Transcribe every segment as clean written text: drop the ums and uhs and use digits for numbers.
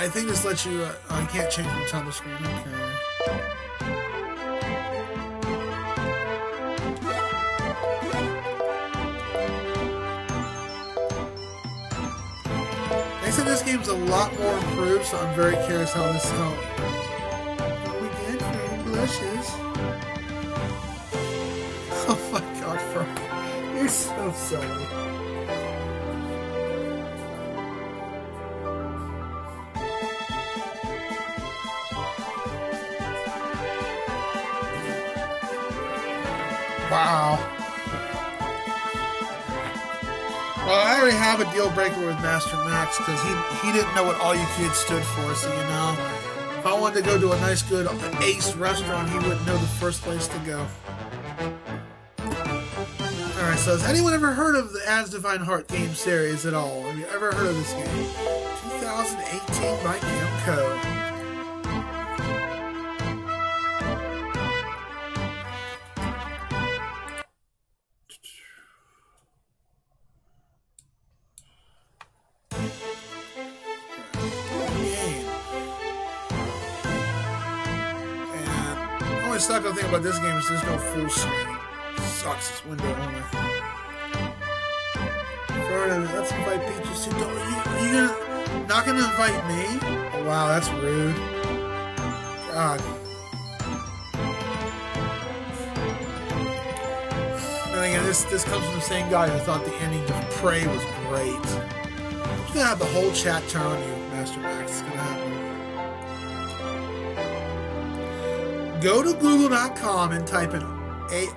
I think this lets you. I can't change the title screen. Okay. They said this game's a lot more improved, so I'm very curious how this goes. Oh, we did for blushes. Oh my god, Frank. You're so silly. Wow. Well, I already have a deal breaker with Master Max because he didn't know what all you kids stood for. So, you know, if I wanted to go to a nice, good ace restaurant, he wouldn't know the first place to go. Alright, so has anyone ever heard of the Asdivine Heart game series at all? Have you ever heard of this game? 2018 by Namco. Sucky thing about this game is there's no full screen. It sucks. It's window only. Let's invite Peaches too. Are you not gonna invite me? Oh, wow, that's rude. God. And again, this comes from the same guy who thought the ending of Prey was great. I'm just gonna have the whole chat turn on you, Master Max. It's gonna happen. Go to google.com and type in AYCE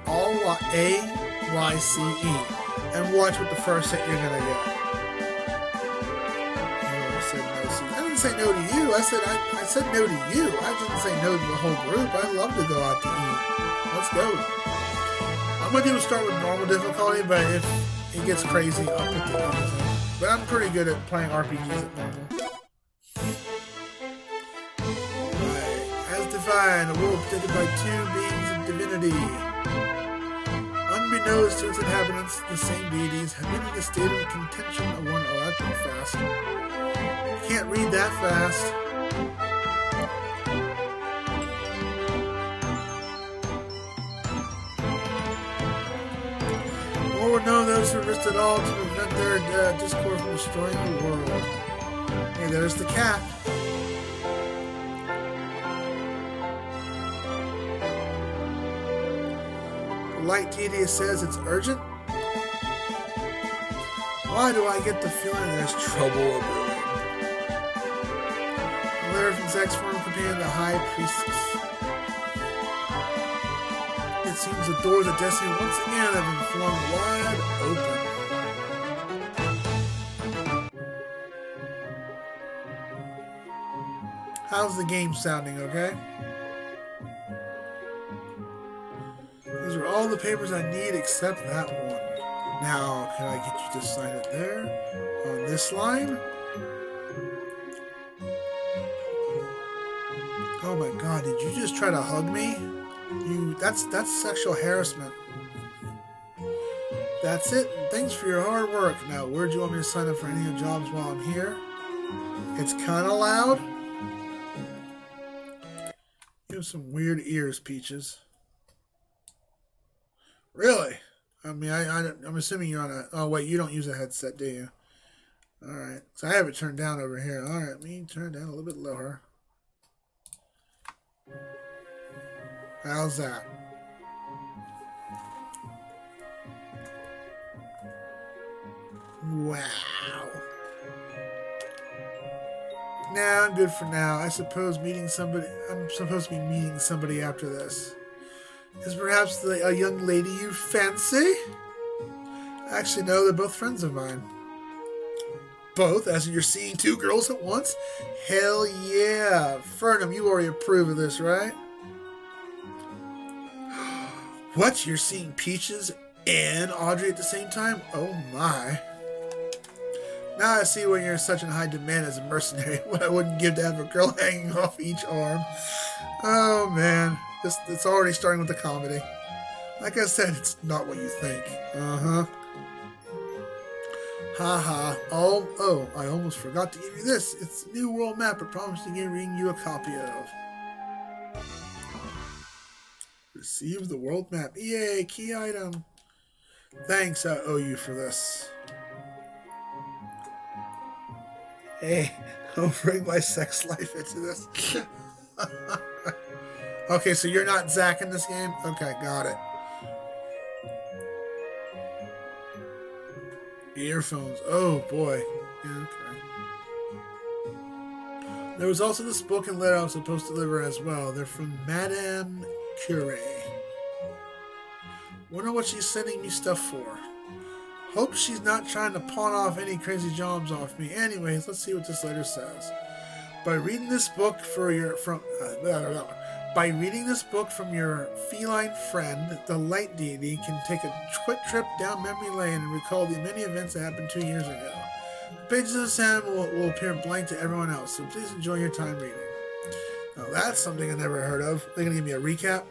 and watch what the first hit you're gonna get. I didn't say no to you. I said no to you. I didn't say no to the whole group. I'd love to go out to eat. Let's go. I'm gonna do a start with normal difficulty, but if it gets crazy, I'll put the easy. But I'm pretty good at playing RPGs at normal. Asdivine, a world protected by two beings of divinity. Unbeknownst to its inhabitants, the same deities have been in a state of contention of one. Oh, that's pretty fast. Can't read that fast. Or would know those who risked it all to prevent their discord from destroying the world. Hey, there's the cat. Light Tedious says it's urgent. Why do I get the feeling there's trouble brewing? Larry's ex-former companion, the High Priestess. It seems the doors of destiny once again have been flung wide open. How's the game sounding, okay? These are all the papers I need except that one. Now, can I get you to sign it there? On this line? Oh my god, did you just try to hug me? That's sexual harassment. That's it. Thanks for your hard work. Now, where'd you want me to sign up for any of the jobs while I'm here? It's kinda loud. You have some weird ears, Peaches. Really? I mean, I'm assuming you're on a... Oh, wait, you don't use a headset, do you? Alright. So I have it turned down over here. Alright, let me turn it down a little bit lower. How's that? Wow. Nah, I'm good for now. I'm supposed to be meeting somebody after this. Is perhaps a young lady you fancy? Actually, no, they're both friends of mine. Both? As in you're seeing two girls at once? Hell yeah. Fernum, you already approve of this, right? What? You're seeing Peaches and Audrey at the same time? Oh my. Now I see why you're such in high demand as a mercenary. What I wouldn't give to have a girl hanging off each arm. Oh man. It's already starting with the comedy. Like I said, it's not what you think. Haha. Oh, I almost forgot to give you this. It's the new world map I promised to bring you a copy of. Receive the world map. Yay, key item. Thanks, I owe you for this. Hey, don't bring my sex life into this. Okay, so you're not Zach in this game? Okay, got it. Earphones. Oh, boy. Yeah, okay. There was also this book and letter I was supposed to deliver as well. They're from Madame Curie. Wonder what she's sending me stuff for. Hope she's not trying to pawn off any crazy jobs off me. Anyways, let's see what this letter says. By reading this book by reading this book from your feline friend, the light deity can take a quick trip down memory lane and recall the many events that happened 2 years ago. The pages of the sand will appear blank to everyone else, so please enjoy your time reading. Now that's something I never heard of. They're going to give me a recap.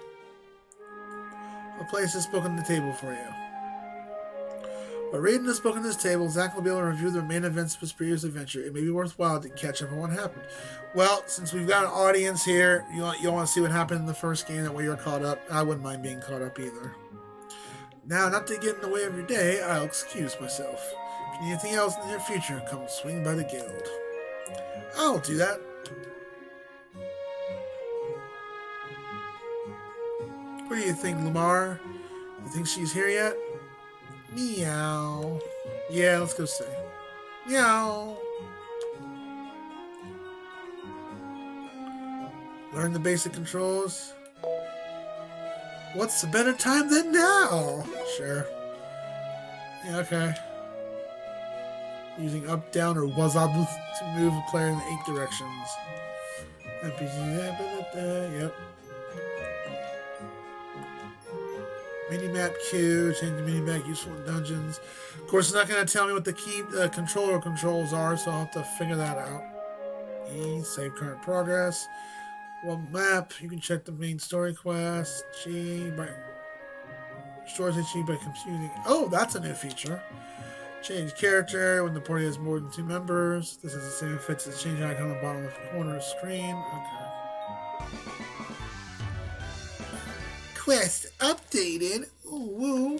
I'll place this book on the table for you. By reading this book on this table, Zach will be able to review the main events of his previous adventure. It may be worthwhile to catch up on what happened. Well, since we've got an audience here, you want to see what happened in the first game, that way you're caught up. I wouldn't mind being caught up either. Now, not to get in the way of your day, I'll excuse myself. If you need anything else in the near future, come swing by the guild. I'll do that. What do you think, Lamar? You think she's here yet? Meow. Yeah, let's go say. Meow. Learn the basic controls. What's a better time than now? Sure. Yeah, okay. Using up, down, or wazab to move the player in the 8 directions. Yep. Minimap Q, change the minimap useful in dungeons. Of course, it's not going to tell me what the key controller controls are, so I'll have to figure that out. E, save current progress. Well, map, you can check the main story quest. G, by stores HE by computing. Oh, that's a new feature. Change character when the party has more than 2 members. This is the same effects as change icon on the bottom left corner of the screen. Okay. Quest updated. Ooh, woo.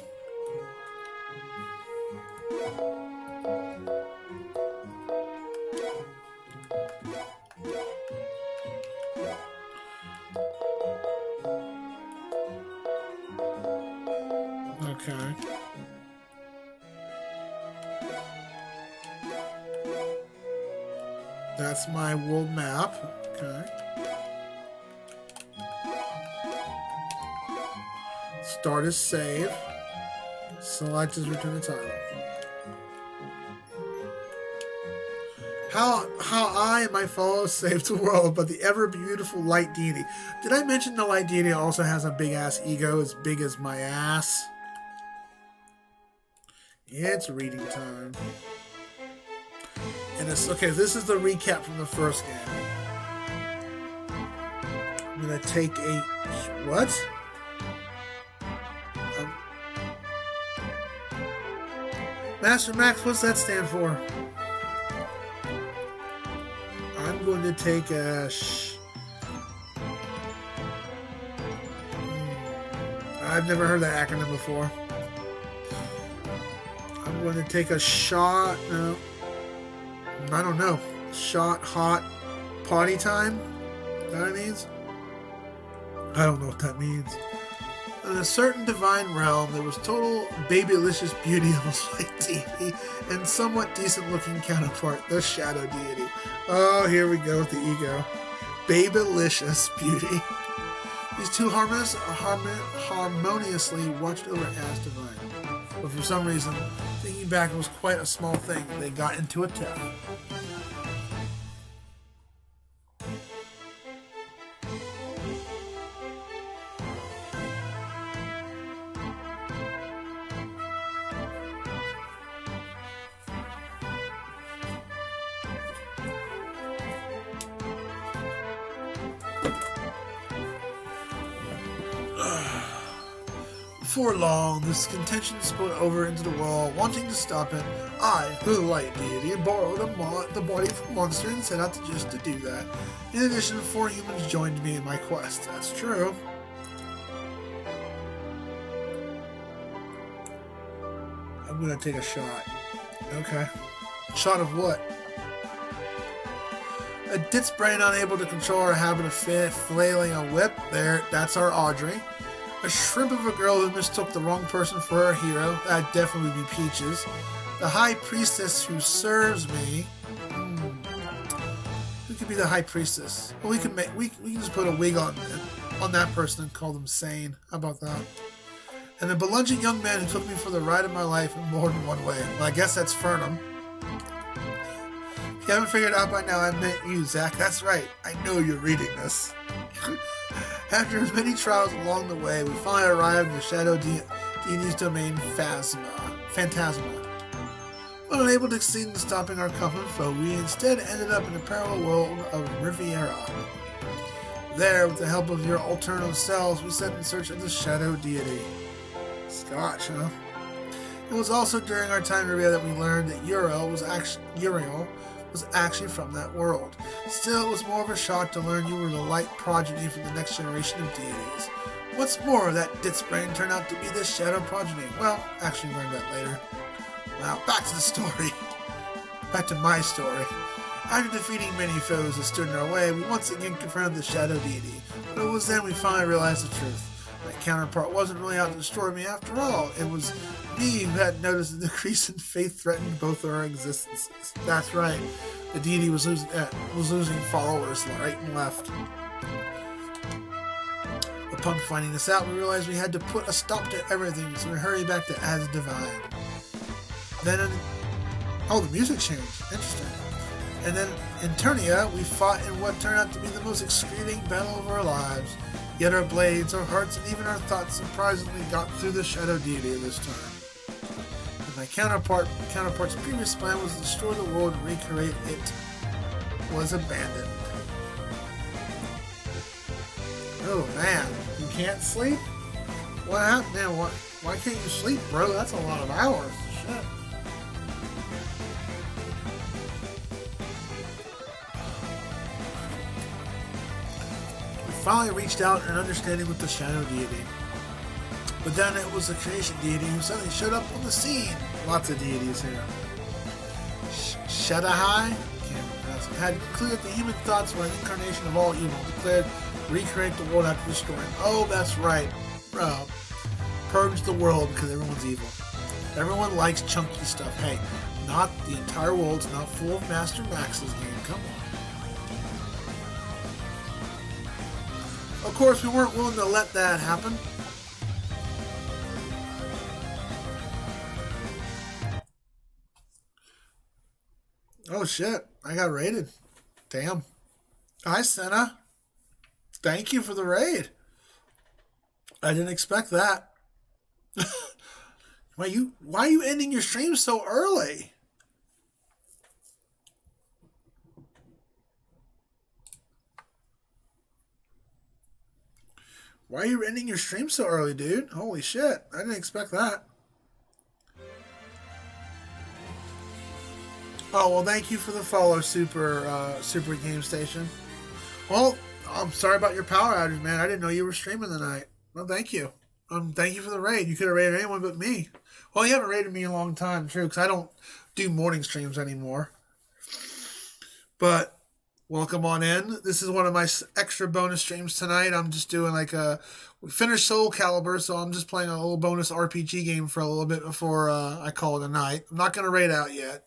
Okay. That's my world map. Okay. Start as save. Select as return to title. How I and my followers saved the world, but the ever beautiful light deity. Did I mention the light deity also has a big ass ego as big as my ass? Yeah, it's reading time. And it's okay. This is the recap from the first game. I'm gonna take a what? Master Max, what's that stand for? I'm going to take a I've never heard that acronym before. I'm going to take a shot. No, I don't know. Shot, hot, potty time? Is that what it means? I don't know what that means. In a certain divine realm, there was total babylicious beauty of a light deity and somewhat decent-looking counterpart, the shadow deity. Oh, here we go with the ego. Babylicious beauty. These two harmoniously watched over Asdivine. But for some reason, thinking back, it was quite a small thing. They got into a tiff. Before long, this contention spilled over into the world. Wanting to stop it, I, the light deity, borrowed the body of a monster and set out just to do that. In addition, 4 humans joined me in my quest. That's true. I'm gonna take a shot. Okay. Shot of what? A ditz brain unable to control her habit of flailing a whip. There, that's our Audrey. A shrimp of a girl who mistook the wrong person for her hero. That definitely would be Peaches. The high priestess who serves me. Who could be the high priestess? Well, we can just put a wig on that person and call them sane. How about that? And a belligerent young man who took me for the ride of my life in more than one way. Well, I guess that's Fernum. If you haven't figured it out by now, I meant you, Zach. That's right. I know you're reading this. After as many trials along the way, we finally arrived in the Shadow Deity's domain, Phantasma. Unable to succeed in stopping our common foe, we instead ended up in the parallel world of Riviera. There, with the help of your alternative selves, we set in search of the Shadow Deity. Scotch, huh? It was also during our time in Riviera that we learned that Uriel was actually from that world. Still, it was more of a shock to learn you were the light progeny from the next generation of deities. What's more, that ditz brain turned out to be the shadow progeny. Well, actually learned that later. Now, back to the story. Back to my story. After defeating many foes that stood in our way, we once again confronted the shadow deity. But it was then we finally realized the truth. My counterpart wasn't really out to destroy me after all. It was me who had noticed the decrease in faith threatened both our existences. That's right. The deity was losing followers right and left. Upon finding this out, we realized we had to put a stop to everything, so we hurried back to Asdivine. Then, the music changed. Interesting. And then in Turnia, we fought in what turned out to be the most excruciating battle of our lives. Yet our blades, our hearts, and even our thoughts surprisingly got through the Shadow Deity this time. And my counterpart's previous plan was to destroy the world and recreate it was abandoned. Oh man, you can't sleep? What happened? Man, why can't you sleep, bro? That's a lot of hours. Shit. Finally reached out an understanding with the Shadow Deity. But then it was the Creation Deity who suddenly showed up on the scene. Lots of deities here. Shadahai had concluded that the human thoughts were an incarnation of all evil, declared recreate the world after destroying. Oh, that's right. Purge the world because everyone's evil. Everyone likes chunky stuff. Hey, not the entire world's not full of Master Max's game. Come on. Of course, we weren't willing to let that happen. Oh shit, I got raided. Damn. Hi, Senna. Thank you for the raid. I didn't expect that. Why are you ending your stream so early? Why are you ending your stream so early, dude? Holy shit. I didn't expect that. Oh, well, thank you for the follow, Super Game Station. Well, I'm sorry about your power outage, man. I didn't know you were streaming tonight. Well, thank you. Thank you for the raid. You could have raided anyone but me. Well, you haven't raided me in a long time, true, because I don't do morning streams anymore. But welcome on in. This is one of my extra bonus streams tonight. I'm just doing we finished Soul Calibur, so I'm just playing a little bonus RPG game for a little bit before I call it a night. I'm not going to raid out yet,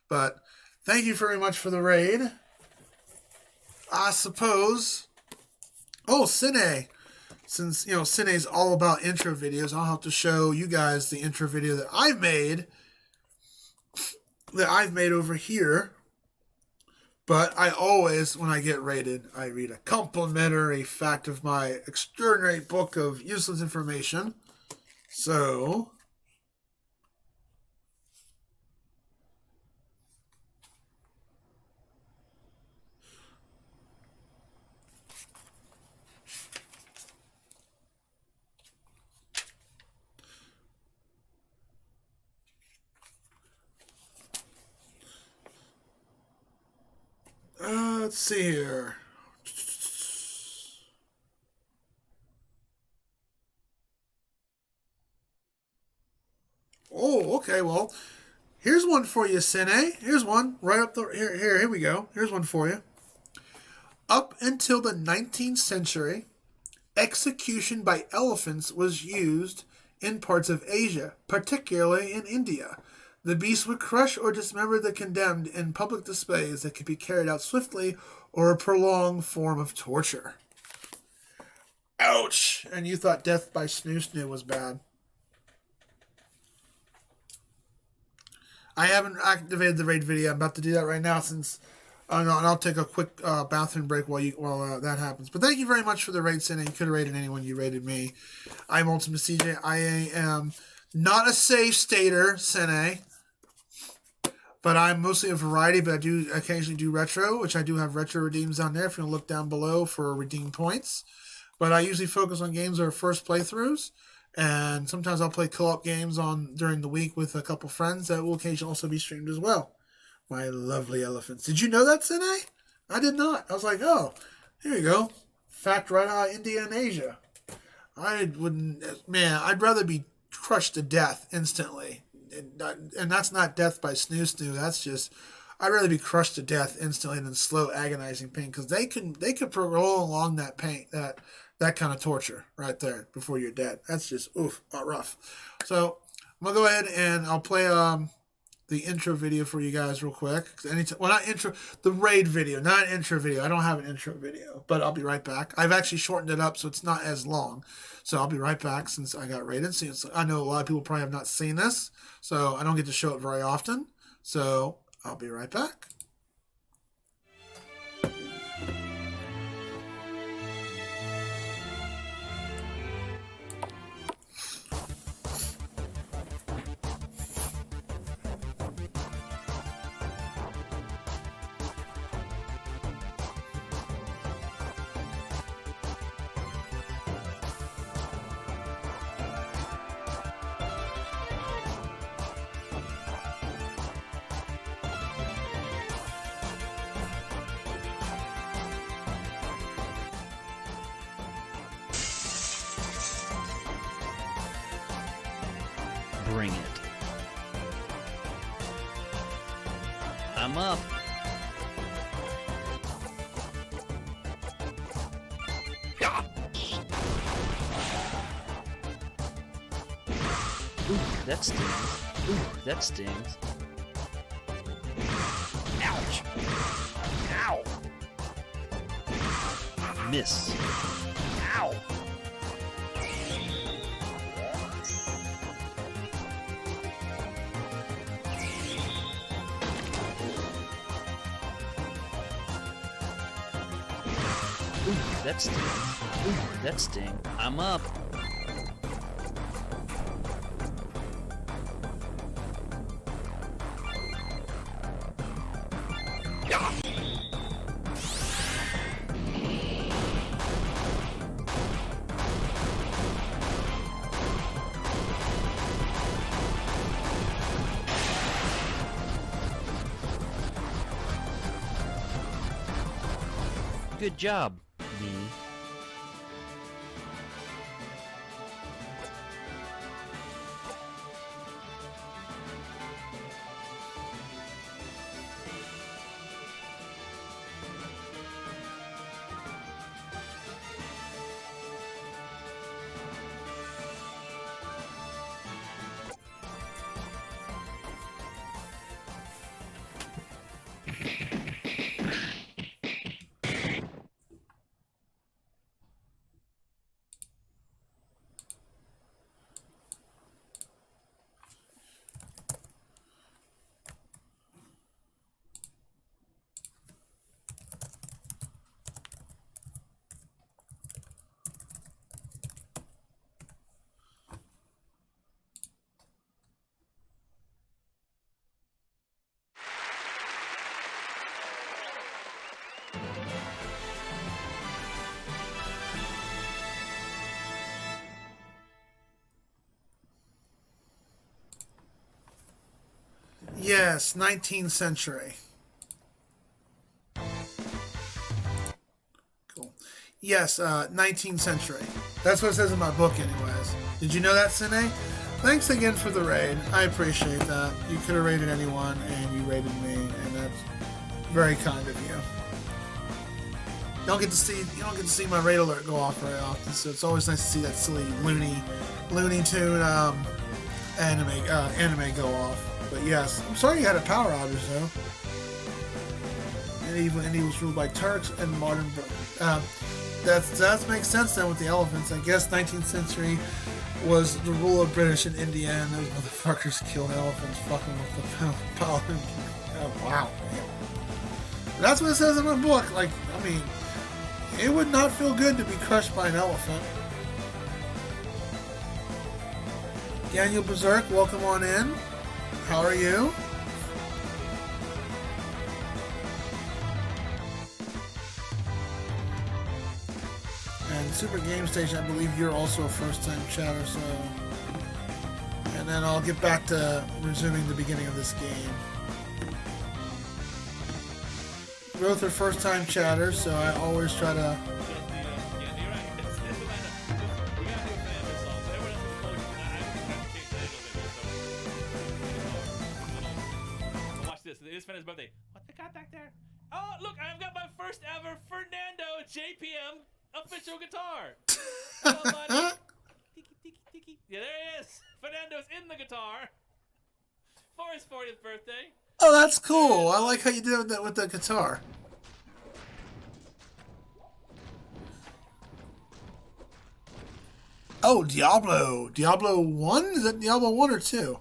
but thank you very much for the raid. I suppose. Oh, Cine. Since, Cine's all about intro videos, I'll have to show you guys the intro video that I've made over here. But I always, when I get rated, I read a complimentary fact of my extraordinary book of useless information. So, let's see here. Oh, okay. Well, here's one for you, Sine. Here's one right up the here we go. Here's one for you. Up until the 19th century, execution by elephants was used in parts of Asia, particularly in India. The beast would crush or dismember the condemned in public displays that could be carried out swiftly or a prolonged form of torture. Ouch! And you thought death by snoo snoo was bad. I haven't activated the raid video. I'm about to do that right now since and I'll take a quick bathroom break while that happens. But thank you very much for the raid, Sine. You could have rated anyone. You rated me. I'm ultimacj. I am not a safe stater, Sine. But I'm mostly a variety, but I do occasionally do retro, which I do have retro redeems down there if you want to look down below for redeem points. But I usually focus on games that are first playthroughs. And sometimes I'll play co-op games during the week with a couple friends that will occasionally also be streamed as well. My lovely elephants. Did you know that, Sine? I did not. I was like, oh, here you go. Fact right out of India and Asia. I'd rather be crushed to death instantly. And that's not death by snoo snoo. That's just, I'd rather be crushed to death instantly than slow agonizing pain, because they could prolong along that pain, that kind of torture right there before you're dead. That's just rough. So I'm gonna go ahead and I'll play the intro video for you guys real quick. Not intro, the raid video, not an intro video. I don't have an intro video, but I'll be right back. I've actually shortened it up so it's not as long. So I'll be right back since I got raided. Since I know a lot of people probably have not seen this, so I don't get to show it very often. So I'll be right back. Bring it. I'm up. Ooh, that stings. Ooh, that stings. Ouch! Ow! Miss. Ow! Ooh, that sting. Ooh, that sting. I'm up. Good job, me. Yes, 19th century. Yes, 19th century. That's what it says in my book, anyways. Did you know that, Sine? Thanks again for the raid. I appreciate that. You could have raided anyone, and you raided me, and that's very kind of you. You don't get to see my raid alert go off very often, so it's always nice to see that silly Looney Tune anime go off. But yes, I'm sorry you had a power outage though. And he was ruled by Turks and modern. That makes sense then with the elephants. I guess 19th century was the rule of British in India, and those motherfuckers killed elephants, fucking with the power. Oh, wow. But that's what it says in my book. Like, I mean, it would not feel good to be crushed by an elephant. Daniel Berserk, welcome on in. How are you? And Super Game Station, I believe you're also a first-time chatter, so... And then I'll get back to resuming the beginning of this game. Both are first-time chatters, so I always try to... Watch this. It is Fernando's birthday. What they got back there? Oh, look! I've got my first ever Fernando JPM official guitar. Hello, buddy. Tiki, tiki, tiki. Yeah, there he is. Fernando's in the guitar for his 40th birthday. Oh, that's cool. I like how you did that with the guitar. Oh, Diablo. Diablo 1? Is that Diablo 1 or 2?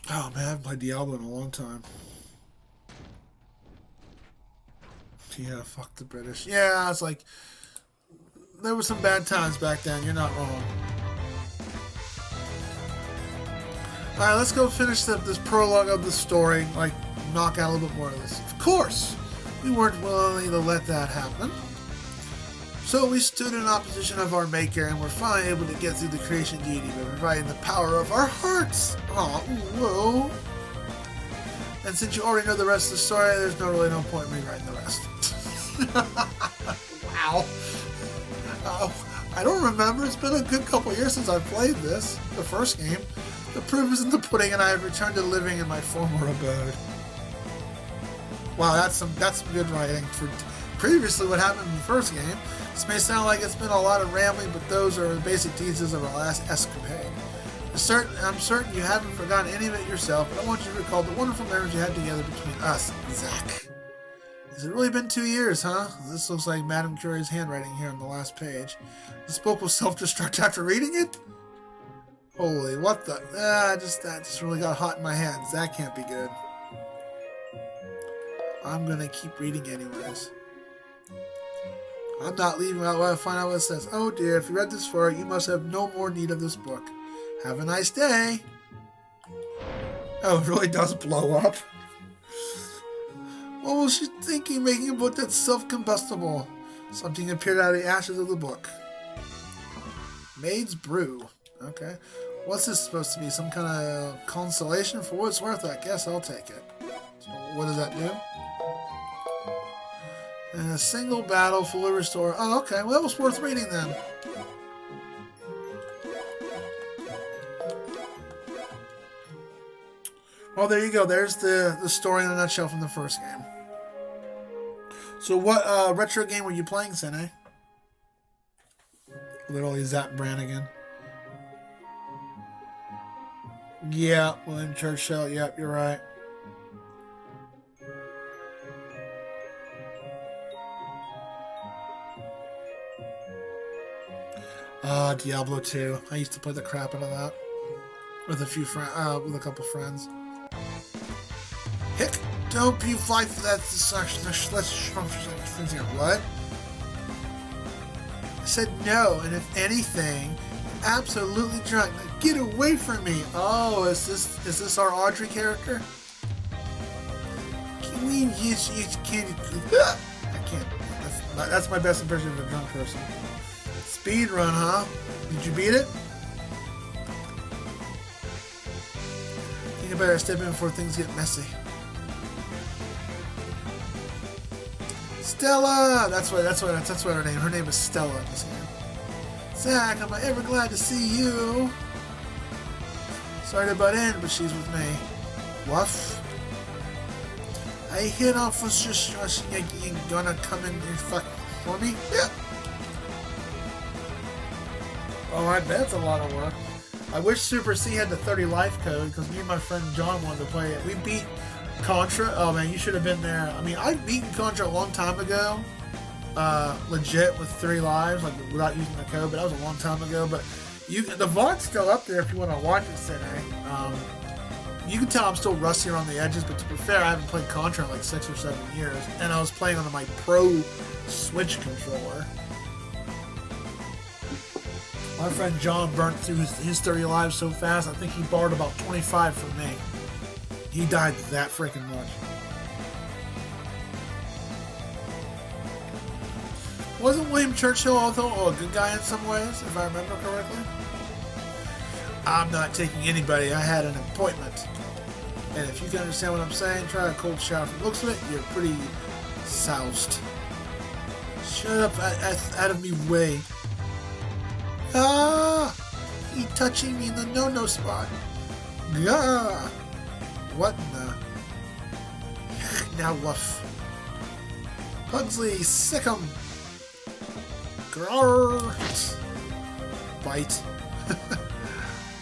Oh, man, I haven't played Diablo in a long time. Yeah, fuck the British. Yeah, it's like... There were some bad times back then. You're not wrong. Alright, let's go finish this prologue of the story. Like, knock out a little bit more of this. Of course! We weren't willing to let that happen. So we stood in opposition of our maker and were finally able to get through the creation deity by providing the power of our hearts. Aw, whoa. And since you already know the rest of the story, there's really no point in rewriting the rest. Wow. I don't remember. It's been a good couple years since I played this, the first game. The proof is in the pudding, and I have returned to living in my former abode. Wow, that's some good writing for previously what happened in the first game. This may sound like it's been a lot of rambling, but those are the basic details of our last escapade. I'm certain you haven't forgotten any of it yourself, but I want you to recall the wonderful memories you had together between us and Zach. Has it really been 2 years, huh? This looks like Madame Curie's handwriting here on the last page. This book will self-destruct after reading it? Holy, what the... that just really got hot in my hands. That can't be good. I'm gonna keep reading anyways. I'm not leaving without I find out what it says. Oh dear, if you read this far, you must have no more need of this book. Have a nice day. Oh, it really does blow up. What was she thinking, making a book that's self-combustible? Something appeared out of the ashes of the book. Maid's Brew. Okay. What's this supposed to be? Some kind of consolation? For what it's worth, I guess I'll take it. So what does that do? And a single battle, fully restore. Oh, okay. Well, that was worth reading then. Well, there you go. There's the story in a nutshell from the first game. So what retro game were you playing, Sene? Literally Zap Brannigan. Yeah, William Churchill. Yep, you're right. Diablo 2. I used to play the crap out of that with a few with a couple friends. Hick, don't you fly for that section? What? I said no, and if anything, absolutely drunk. Now get away from me! Oh, is this our Audrey character? Can we use candy? I can't. That's my best impression of a drunk person. speed run, huh? Did you beat it? I think I better step in before things get messy. Stella! That's what her name. Her name is Stella in this game. Zach, am I ever glad to see you? Sorry to butt in, but she's with me. Woof. I hit off was just you gonna come in and fuck for me? Yeah. Oh, I bet it's a lot of work. I wish Super C had the 30 life code, because me and my friend John wanted to play it. We beat Contra. Oh man, you should have been there. I mean, I've beaten Contra a long time ago. Legit with 3 lives, like without using the code, but that was a long time ago. But the VOD's still up there if you want to watch it today. You can tell I'm still rusty around the edges, but to be fair, I haven't played Contra in like 6 or 7 years, and I was playing on my Pro Switch controller. My friend John burnt through his 30 lives so fast, I think he borrowed about 25 from me. He died that freaking much. Wasn't William Churchill, although a good guy in some ways, if I remember correctly? I'm not taking anybody. I had an appointment. And if you can understand what I'm saying, try a cold shower. From the looks of it, you're pretty soused. Shut up out of me way. Ah! He touching me in the no-no spot. Gah! What in the... Now woof. Pugsley, sick 'em. Grrr. Bite.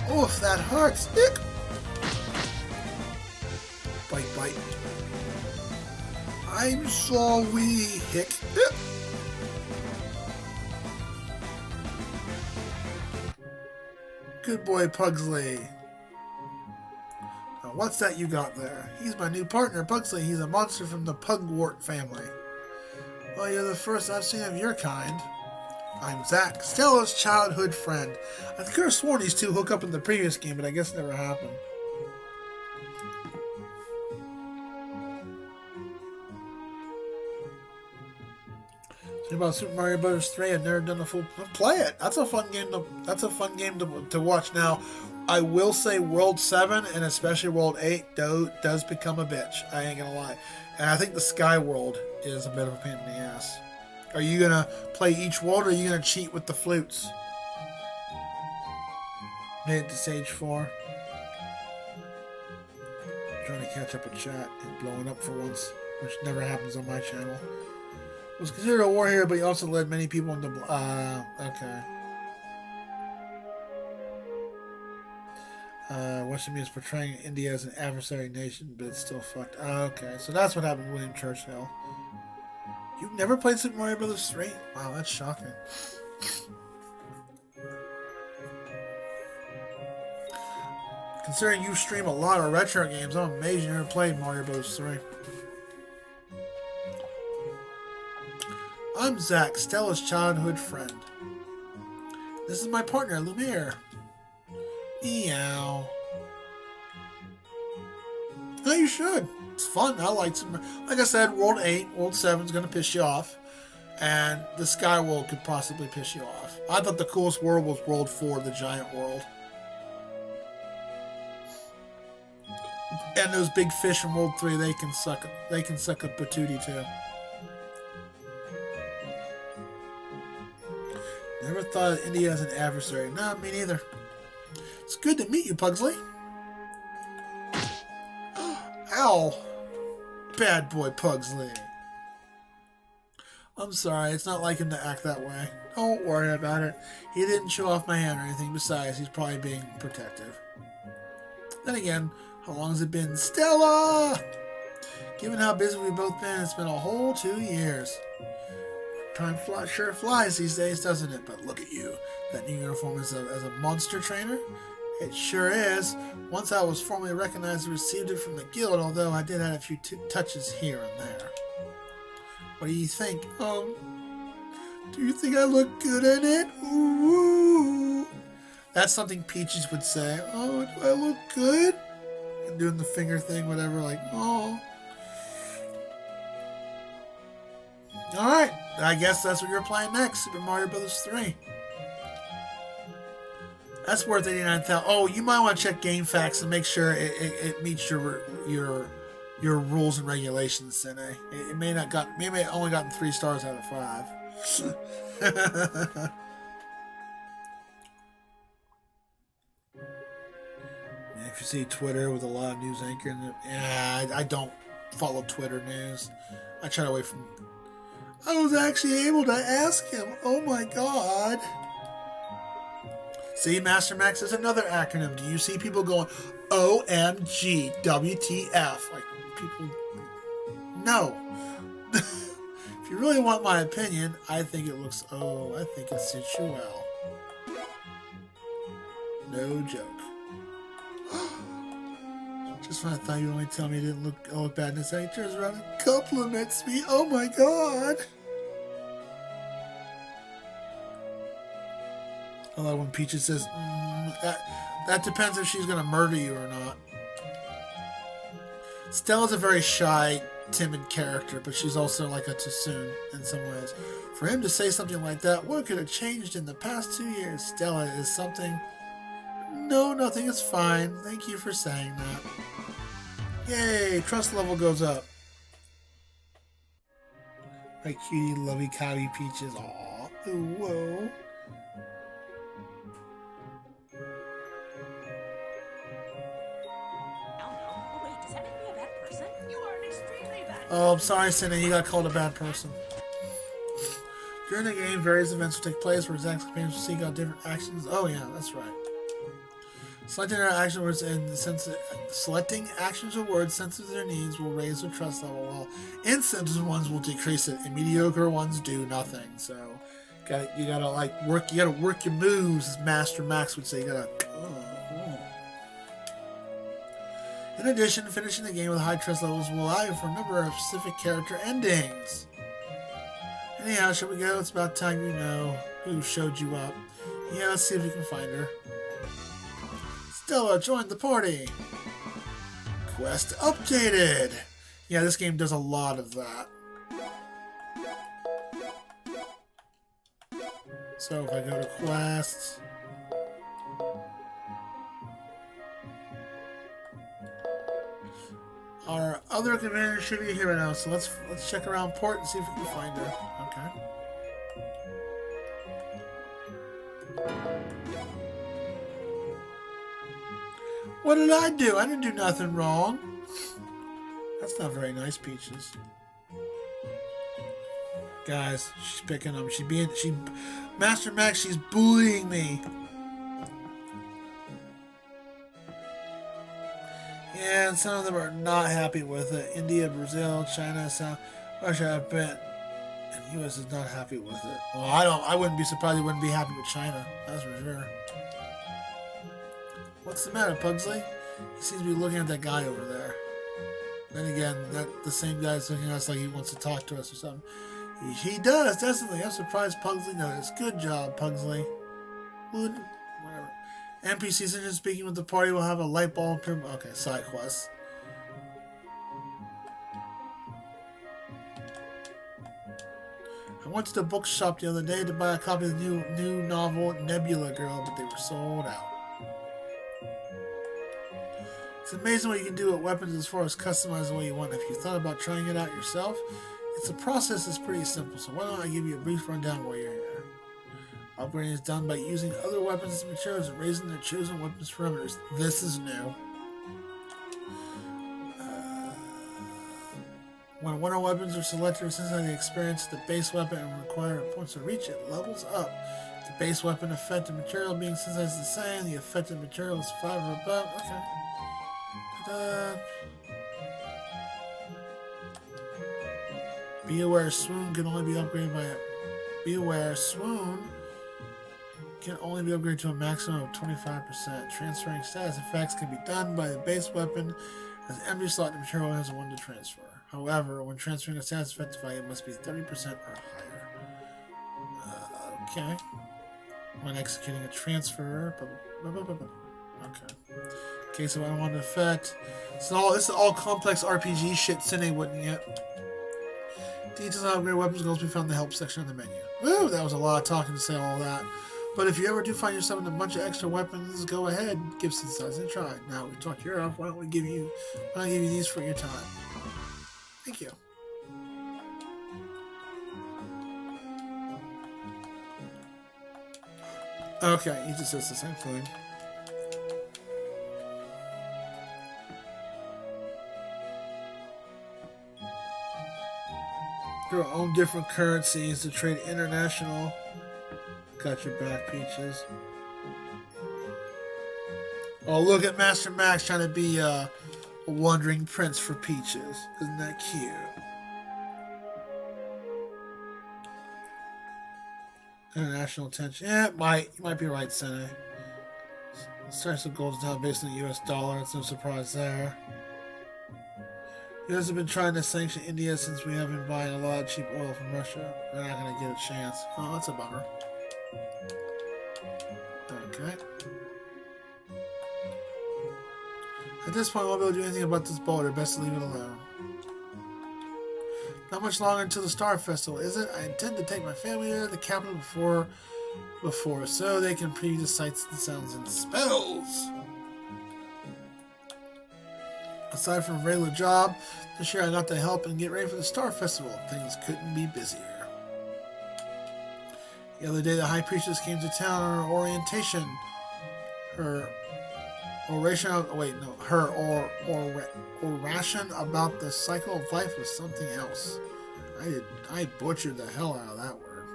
Oh, if that hurts. Ick. Bite, bite. I'm sorry, hick. Ick. Good boy, Pugsley. Now, what's that you got there? He's my new partner, Pugsley. He's a monster from the Pugwort family. Well, you're the first I've seen of your kind. I'm Zach, Stella's childhood friend. I could have sworn these two hook up in the previous game, but I guess it never happened. So about Super Mario Bros. 3, I've never done a full play it. That's a fun game to watch. Now, I will say World 7 and especially World 8 does become a bitch. I ain't gonna lie. And I think the Sky World is a bit of a pain in the ass. Are you gonna play each world, or are you gonna cheat with the flutes? Made it to stage 4. Trying to catch up with chat and blowing up for once, which never happens on my channel. Was considered a war hero, but he also led many people into... okay. Western is portraying India as an adversary nation, but it's still fucked. Okay, so that's what happened with William Churchill. You've never played Super Mario Bros. 3? Wow, that's shocking. Considering you stream a lot of retro games, I'm amazed you never played Mario Bros. 3. I'm Zach, Stella's childhood friend. This is my partner, Lumiere. Meow. Oh, you should. It's fun. I like some. Like I said, World 8, World 7 is going to piss you off. And the Sky World could possibly piss you off. I thought the coolest world was World 4, the giant world. And those big fish from World 3, they can suck a patootie too. Never thought of India as an adversary. No, me neither. It's good to meet you, Pugsley. Ow! Bad boy, Pugsley. I'm sorry, it's not like him to act that way. Don't worry about it. He didn't show off my hand or anything. Besides, he's probably being protective. Then again, how long has it been? Stella! Given how busy we've both been, it's been a whole 2 years. Time sure flies these days, doesn't it? But look at you. That new uniform as a monster trainer? It sure is. Once I was formally recognized and received it from the guild, although I did have a few touches here and there. What do you think? Do you think I look good in it? Ooh. That's something Peaches would say. Oh, do I look good? And doing the finger thing, whatever, like, oh. Alright, I guess that's what you're playing next, Super Mario Bros. 3. That's worth 89,000. Oh, you might want to check GameFAQs and make sure it meets your rules and regulations, Sine. It may not got maybe only gotten 3 stars out of 5. If you see Twitter with a lot of news anchors, yeah, I don't follow Twitter news. I try to wait from. I was actually able to ask him. Oh my god. See, Master Max is another acronym. Do you see people going, OMG, WTF? Like, people. No. If you really want my opinion, I think it looks. Oh, I think it suits you well. No joke. Just when I thought you only tell me it didn't look bad in this, he turns around and compliments me. Oh my god. I love when Peaches says, that depends if she's going to murder you or not. Stella's a very shy, timid character, but she's also like a Tsusun in some ways. For him to say something like that, what could have changed in the past 2 years? Stella is something... No, nothing is fine. Thank you for saying that. Yay, trust level goes up. My cutie, lovey, cowey Peaches. Aw, ooh, whoa. Oh, I'm sorry, Cindy, you got called a bad person. During the game, various events will take place where exact companions will seek out different actions. Oh yeah, that's right. Selecting our action words and selecting actions or words sensitive to their needs will raise their trust level, while insensitive ones will decrease it, and mediocre ones do nothing. So, you gotta work your moves, as Master Max would say. You gotta. In addition, finishing the game with high trust levels will allow you for a number of specific character endings. Anyhow, shall we go? It's about time you know who showed you up. Yeah, let's see if we can find her. Stella joined the party. Quest updated. Yeah, this game does a lot of that. So if I go to quests, our other companion should be here right now. So let's check around port and see if we can find her. Okay. What did I do? I didn't do nothing wrong. That's not very nice, Peaches. Guys, she's picking up. Master Max, she's bullying me. Yeah, and some of them are not happy with it. India, Brazil, China, South Russia, I bet. And the U.S. is not happy with it. Well, I wouldn't be surprised they wouldn't be happy with China. That's for sure. What's the matter, Pugsley? He seems to be looking at that guy over there. Then again, the same guy's looking at us like he wants to talk to us or something. He does, definitely. I'm surprised Pugsley noticed. Good job, Pugsley. Whatever. NPCs interested in speaking with the party will have a light bulb. Okay, side quest. I went to the bookshop the other day to buy a copy of the new novel Nebula Girl, but they were sold out. It's amazing what you can do with weapons as far as customizing the way you want. If you thought about trying it out yourself, the process is pretty simple. So why don't I give you a brief rundown while you're here. Upgrading is done by using other weapons and materials and raising their chosen weapons parameters. This is new. When one of weapons are selected, since they experience the base weapon and require points to reach it, levels up. The base weapon effective material being synthesized the same, the effective material is 5 or above. Okay. Be aware, swoon can only be upgraded by a... Be aware, swoon can only be upgraded to a maximum of 25%. Transferring status effects can be done by the base weapon, as empty slot the material has 1 to transfer. However, when transferring a status effect value, it must be 30% or higher. Okay. When executing a transfer... Okay. Okay, so I want to affect. This is all complex RPG shit Cine wouldn't yet. Details on upgrade weapons goals be found in the help section of the menu. Woo, that was a lot of talking to say all that. But if you ever do find yourself with a bunch of extra weapons, go ahead, give synthesize a try. Now we talked your off. Why don't I give you these for your time? Thank you. Okay, he just says the same thing. Your own different currencies to trade international. Got your back, Peaches. Oh, look at Master Max trying to be a wandering prince for Peaches. Isn't that cute? International attention. Yeah, you might be right, Sene. Price of gold is now based on the US dollar. It's no surprise there. U.S. have been trying to sanction India since we have been buying a lot of cheap oil from Russia. We're not going to get a chance. Oh, that's a bummer. Okay. At this point, we won't be able to do anything about this boulder. Best to leave it alone. Not much longer until the Star Festival, is it? I intend to take my family there to the capital before, so they can preview the sights and sounds and spells. Aside from a regular job, this year I got to help and get ready for the Star Festival. Things couldn't be busier. The other day, the High Priestess came to town on her orientation. Her oration about the cycle of life was something else. I butchered the hell out of that word.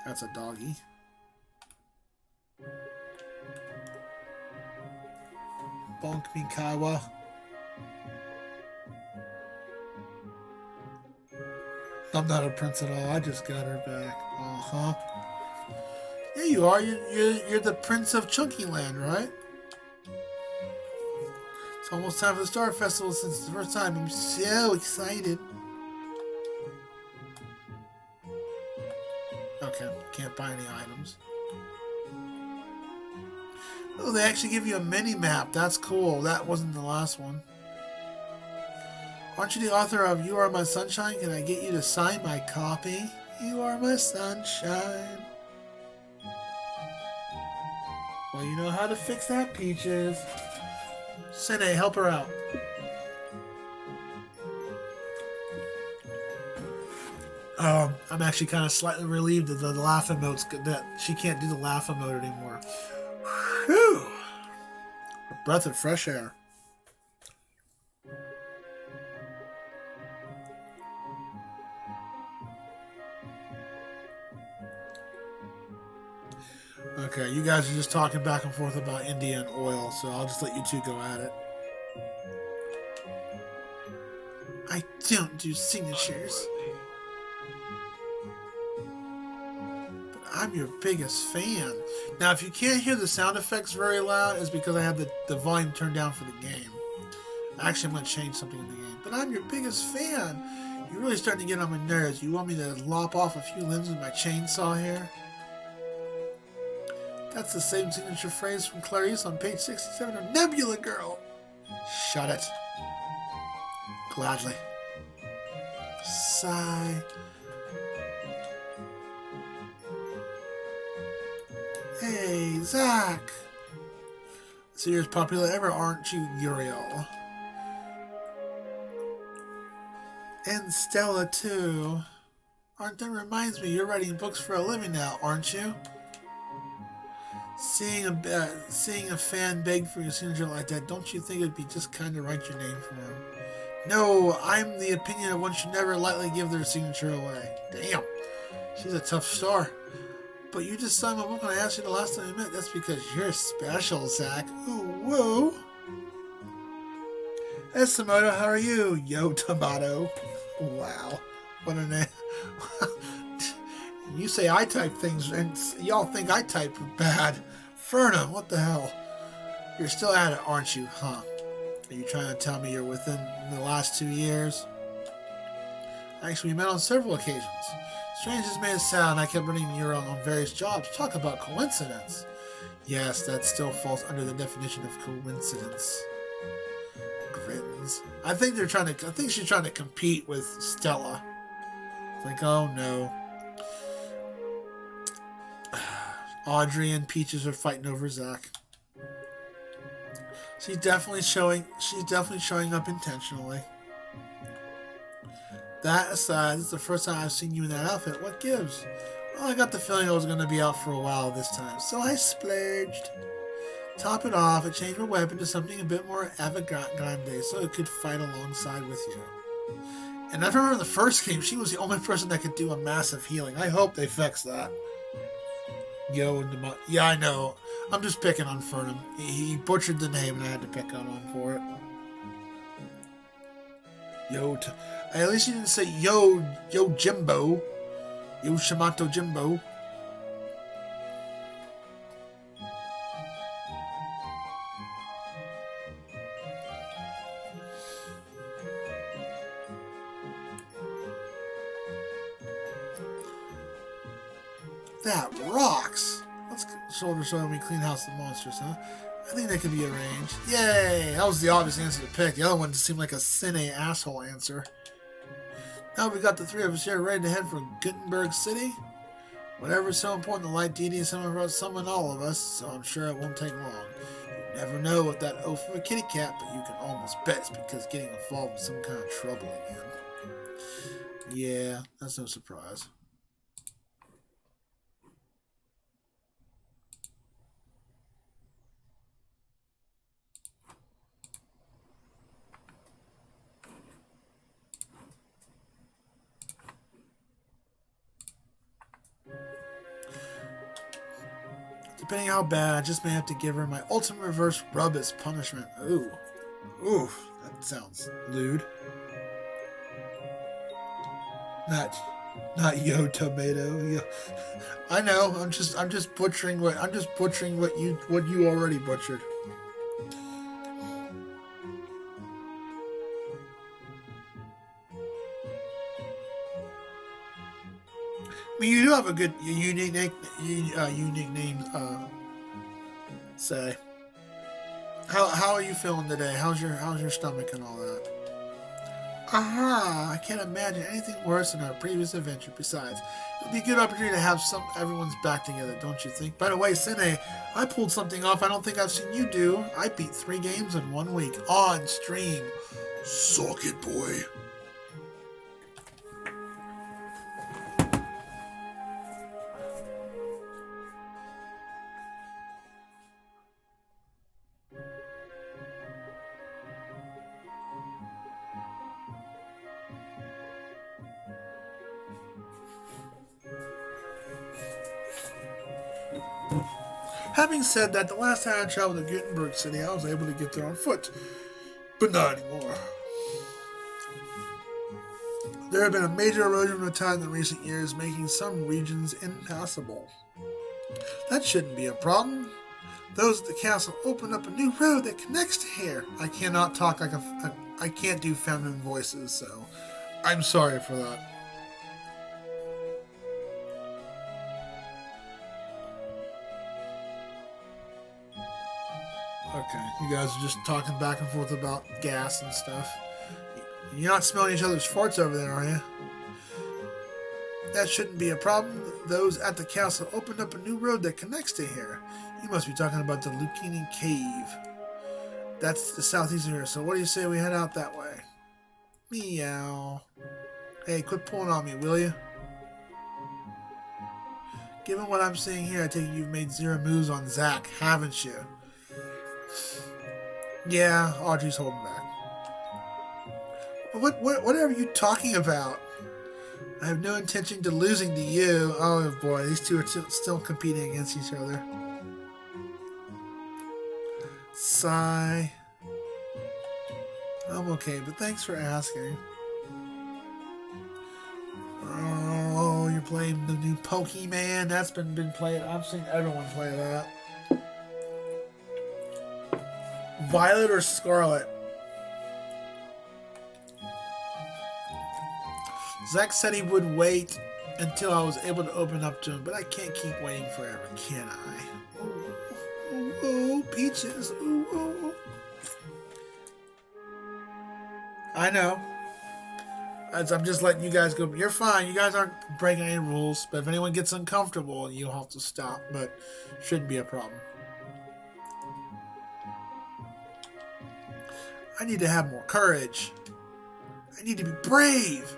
That's a doggy. Bonk me, Kaiwa. I'm not a prince at all. I just got her back. Uh-huh. Yeah, you are. You're the Prince of Chunky Land, right? It's almost time for the Star Festival since it's the first time. I'm so excited. Okay, can't buy any items. Oh, they actually give you a mini-map. That's cool. That wasn't the last one. Aren't you the author of You Are My Sunshine? Can I get you to sign my copy? You are my sunshine. Well, you know how to fix that, Peaches. Sene, help her out. I'm actually kind of slightly relieved that the laugh emotes, that she can't do the laugh emote anymore. Whew. A breath of fresh air. Okay, you guys are just talking back and forth about India and oil, so I'll just let you two go at it. I don't do signatures. But I'm your biggest fan. Now, if you can't hear the sound effects very loud, it's because I have the volume turned down for the game. Actually, I'm going to change something in the game. But I'm your biggest fan. You're really starting to get on my nerves. You want me to lop off a few limbs with my chainsaw here? That's the same signature phrase from Clarice on page 67 of Nebula Girl. Shut it. Gladly. Sigh. Hey, Zach. So you're as popular ever, aren't you, Uriel? And Stella, too. That reminds me, you're writing books for a living now, aren't you? Seeing a fan beg for your signature like that, don't you think it'd be just kind of write your name for him? No, I'm the opinion of one should never lightly give their signature away. Damn, she's a tough star. But you just signed my book when I asked you the last time I met. That's because you're special, Zach. Ooh, woo. Hey, Tomato, how are you? Yo, Tomato. Wow, what a name. You say I type things, and y'all think I type bad. Ferna, what the hell? You're still at it, aren't you, huh? Are you trying to tell me you're within the last 2 years? Actually, we met on several occasions. Strange as may it sound, I kept running you on various jobs. Talk about coincidence. Yes, that still falls under the definition of coincidence. Grins. I think she's trying to compete with Stella. Like, oh no. Audrey and Peaches are fighting over Zach. She's definitely showing up intentionally. That aside, this is the first time I've seen you in that outfit. What gives? Well, I got the feeling I was going to be out for a while this time, so I splurged. Top it off, I changed my weapon to something a bit more avant-garde so it could fight alongside with you. And I remember in the first game, she was the only person that could do a massive healing. I hope they fix that. Yeah, I know. I'm just picking on Fernum. He butchered the name and I had to pick on him for it. At least he didn't say Yo Jimbo. Yo Shamato Jimbo. That rocks! Let's shoulder me clean house the monsters, huh? I think that could be arranged. Yay! That was the obvious answer to pick. The other one just seemed like a Cine asshole answer. Now we got the three of us here ready to head for Gutenberg City. Whatever's so important, the light deity summon all of us, so I'm sure it won't take long. You never know with that oath from a kitty cat, but you can almost bet it's because getting involved in some kind of trouble again. Yeah, that's no surprise. Depending how bad, I just may have to give her my ultimate reverse rub as punishment. Ooh. Oof. That sounds lewd. Not yo tomato. Yo. I know. I'm just butchering what you already butchered. I mean, you do have a good unique name. Say, how are you feeling today? How's your stomach and all that? Aha! I can't imagine anything worse than our previous adventure. Besides, it'd be a good opportunity to have everyone's back together, don't you think? By the way, Sine, I pulled something off I don't think I've seen you do. I beat 3 games in 1 week on stream. Suck it, boy. Having said that, the last time I traveled to Gutenberg City, I was able to get there on foot. But not anymore. There have been a major erosion of time in recent years, making some regions impassable. That shouldn't be a problem. Those at the castle opened up a new road that connects to here. I cannot talk like I can't do feminine voices, so I'm sorry for that. Okay, you guys are just talking back and forth about gas and stuff. You're not smelling each other's farts over there, are you? That shouldn't be a problem. Those at the castle opened up a new road that connects to here. You must be talking about the Lucini Cave. That's the southeast of here, so what do you say we head out that way? Meow. Hey, quit pulling on me, will you? Given what I'm seeing here, I take it you've made 0 moves on Zach, haven't you? Yeah, Audrey's holding back. Whatever you talking about? I have no intention to losing to you. Oh boy, these two are still competing against each other. Sigh. I'm okay, but thanks for asking. Oh, you're playing the new Pokemon? That's been played. I've seen everyone play that. Violet or Scarlet? Zach said he would wait until I was able to open up to him, but I can't keep waiting forever, can I? Ooh, Peaches. Ooh. I know. As I'm just letting you guys go. You're fine. You guys aren't breaking any rules. But if anyone gets uncomfortable, you'll have to stop. But shouldn't be a problem. I need to have more courage. I need to be brave.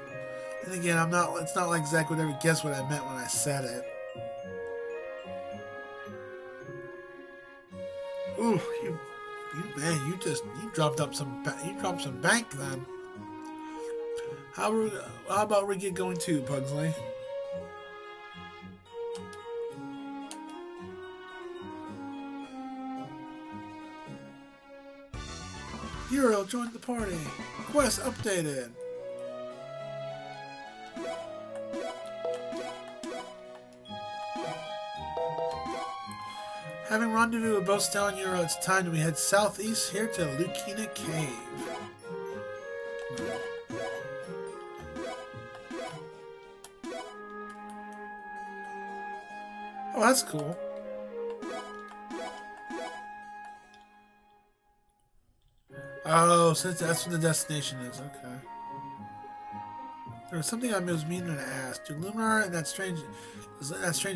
And again, I'm not. It's not like Zach would ever guess what I meant when I said it. Ooh, you man, you dropped some bank then. How about we get going too, Pugsley? Hero joined the party. Quest updated. Having rendezvous with both Stella and Euro, it's time to head southeast here to Lucina Cave. Oh, that's cool. Oh, so that's what the destination is. Okay. There was something I was meaning to ask. Do Luminar and that strange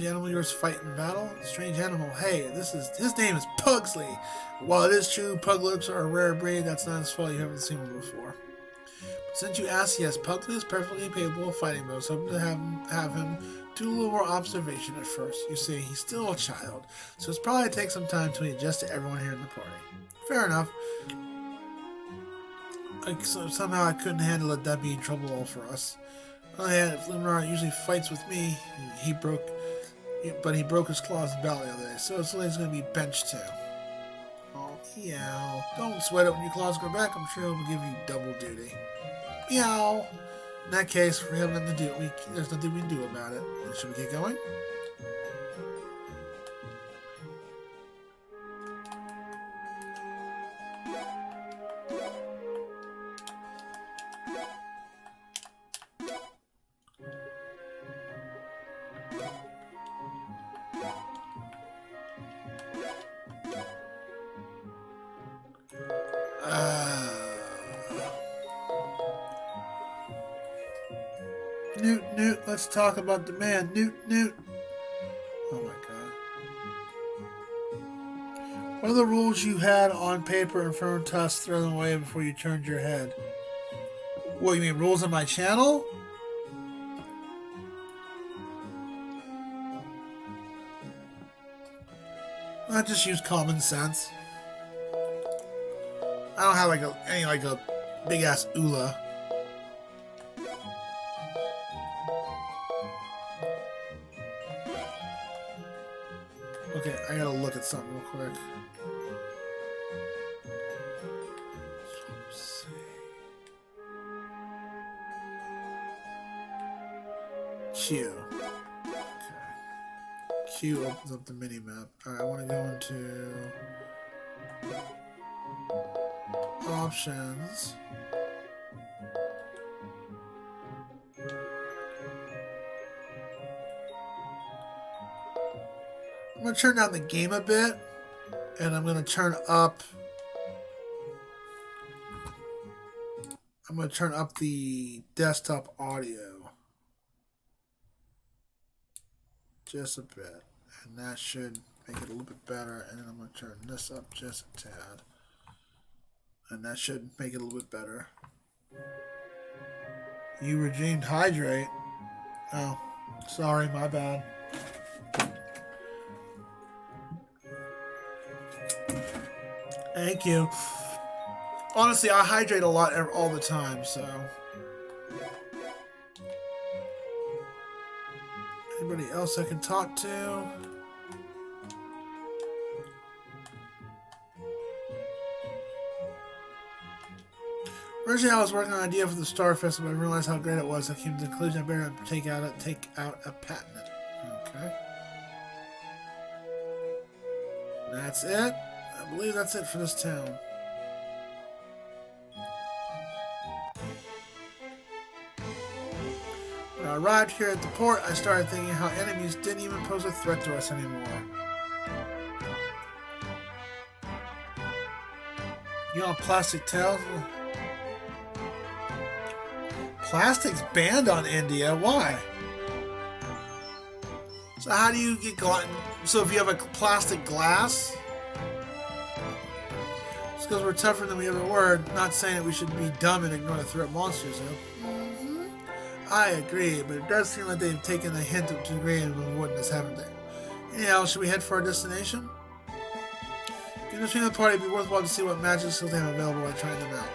animal yours fight in battle? Strange animal. Hey, his name is Pugsley. While it is true, Puglets are a rare breed, that's not his fault you haven't seen one before. But since you asked, yes, Pugsley is perfectly capable of fighting, but I was hoping to have him do a little more observation at first. You see, he's still a child, so it's probably take some time to adjust to everyone here in the party. Fair enough. Somehow I couldn't handle it, that'd be trouble for us. Oh yeah, if Luminar usually fights with me, he broke his claws in battle the other day, so it's going to be benched too. Oh, meow. Don't sweat it when your claws grow back, I'm sure it will give you double duty. Meow. In that case, we have nothing to do. There's nothing we can do about it. Should we get going? Newt, let's talk about the man. Newt. Oh my god. What are the rules you had on paper in front of us, throw them away before you turned your head? What, you mean rules on my channel? I just use common sense. I don't have any big ass oola. Okay, I gotta look at something real quick. Let's see. Q. Okay. Q opens up the mini map. Alright, I want to go into options. I'm going to turn down the game a bit, and I'm going to turn up the desktop audio just a bit, and that should make it a little bit better. And then I'm going to turn this up just a tad, and that should make it a little bit better. You redeemed hydrate. Oh, sorry, my bad. Thank you. Honestly, I hydrate a lot all the time, so. Anybody else I can talk to? Originally, I was working on an idea for the Star Festival, but I realized how great it was. I came to the conclusion I better take out a patent. Okay. That's it. I believe that's it for this town. When I arrived here at the port, I started thinking how enemies didn't even pose a threat to us anymore. You want plastic tails? Plastics banned on India. Why? So how do you get so if you have a plastic glass? It's because we're tougher than we ever were. Not saying that we should be dumb and ignore the threat monsters, though. I agree, but it does seem like they've taken a hint of degree of avoidance, haven't they? Anyhow, should we head for our destination? In between the party, it'd be worthwhile to see what magic skills they have available by trying them out.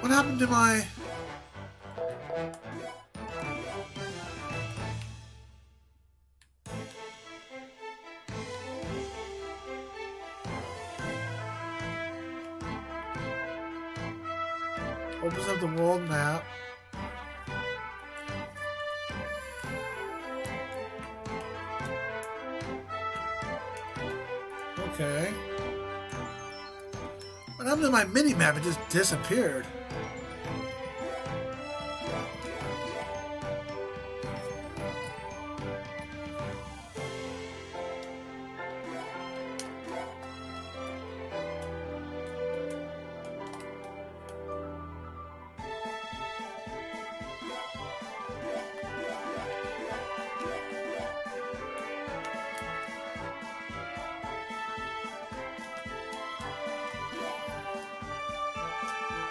What happened to my... Opens up the world map. Okay. What happened to my mini map? It just disappeared.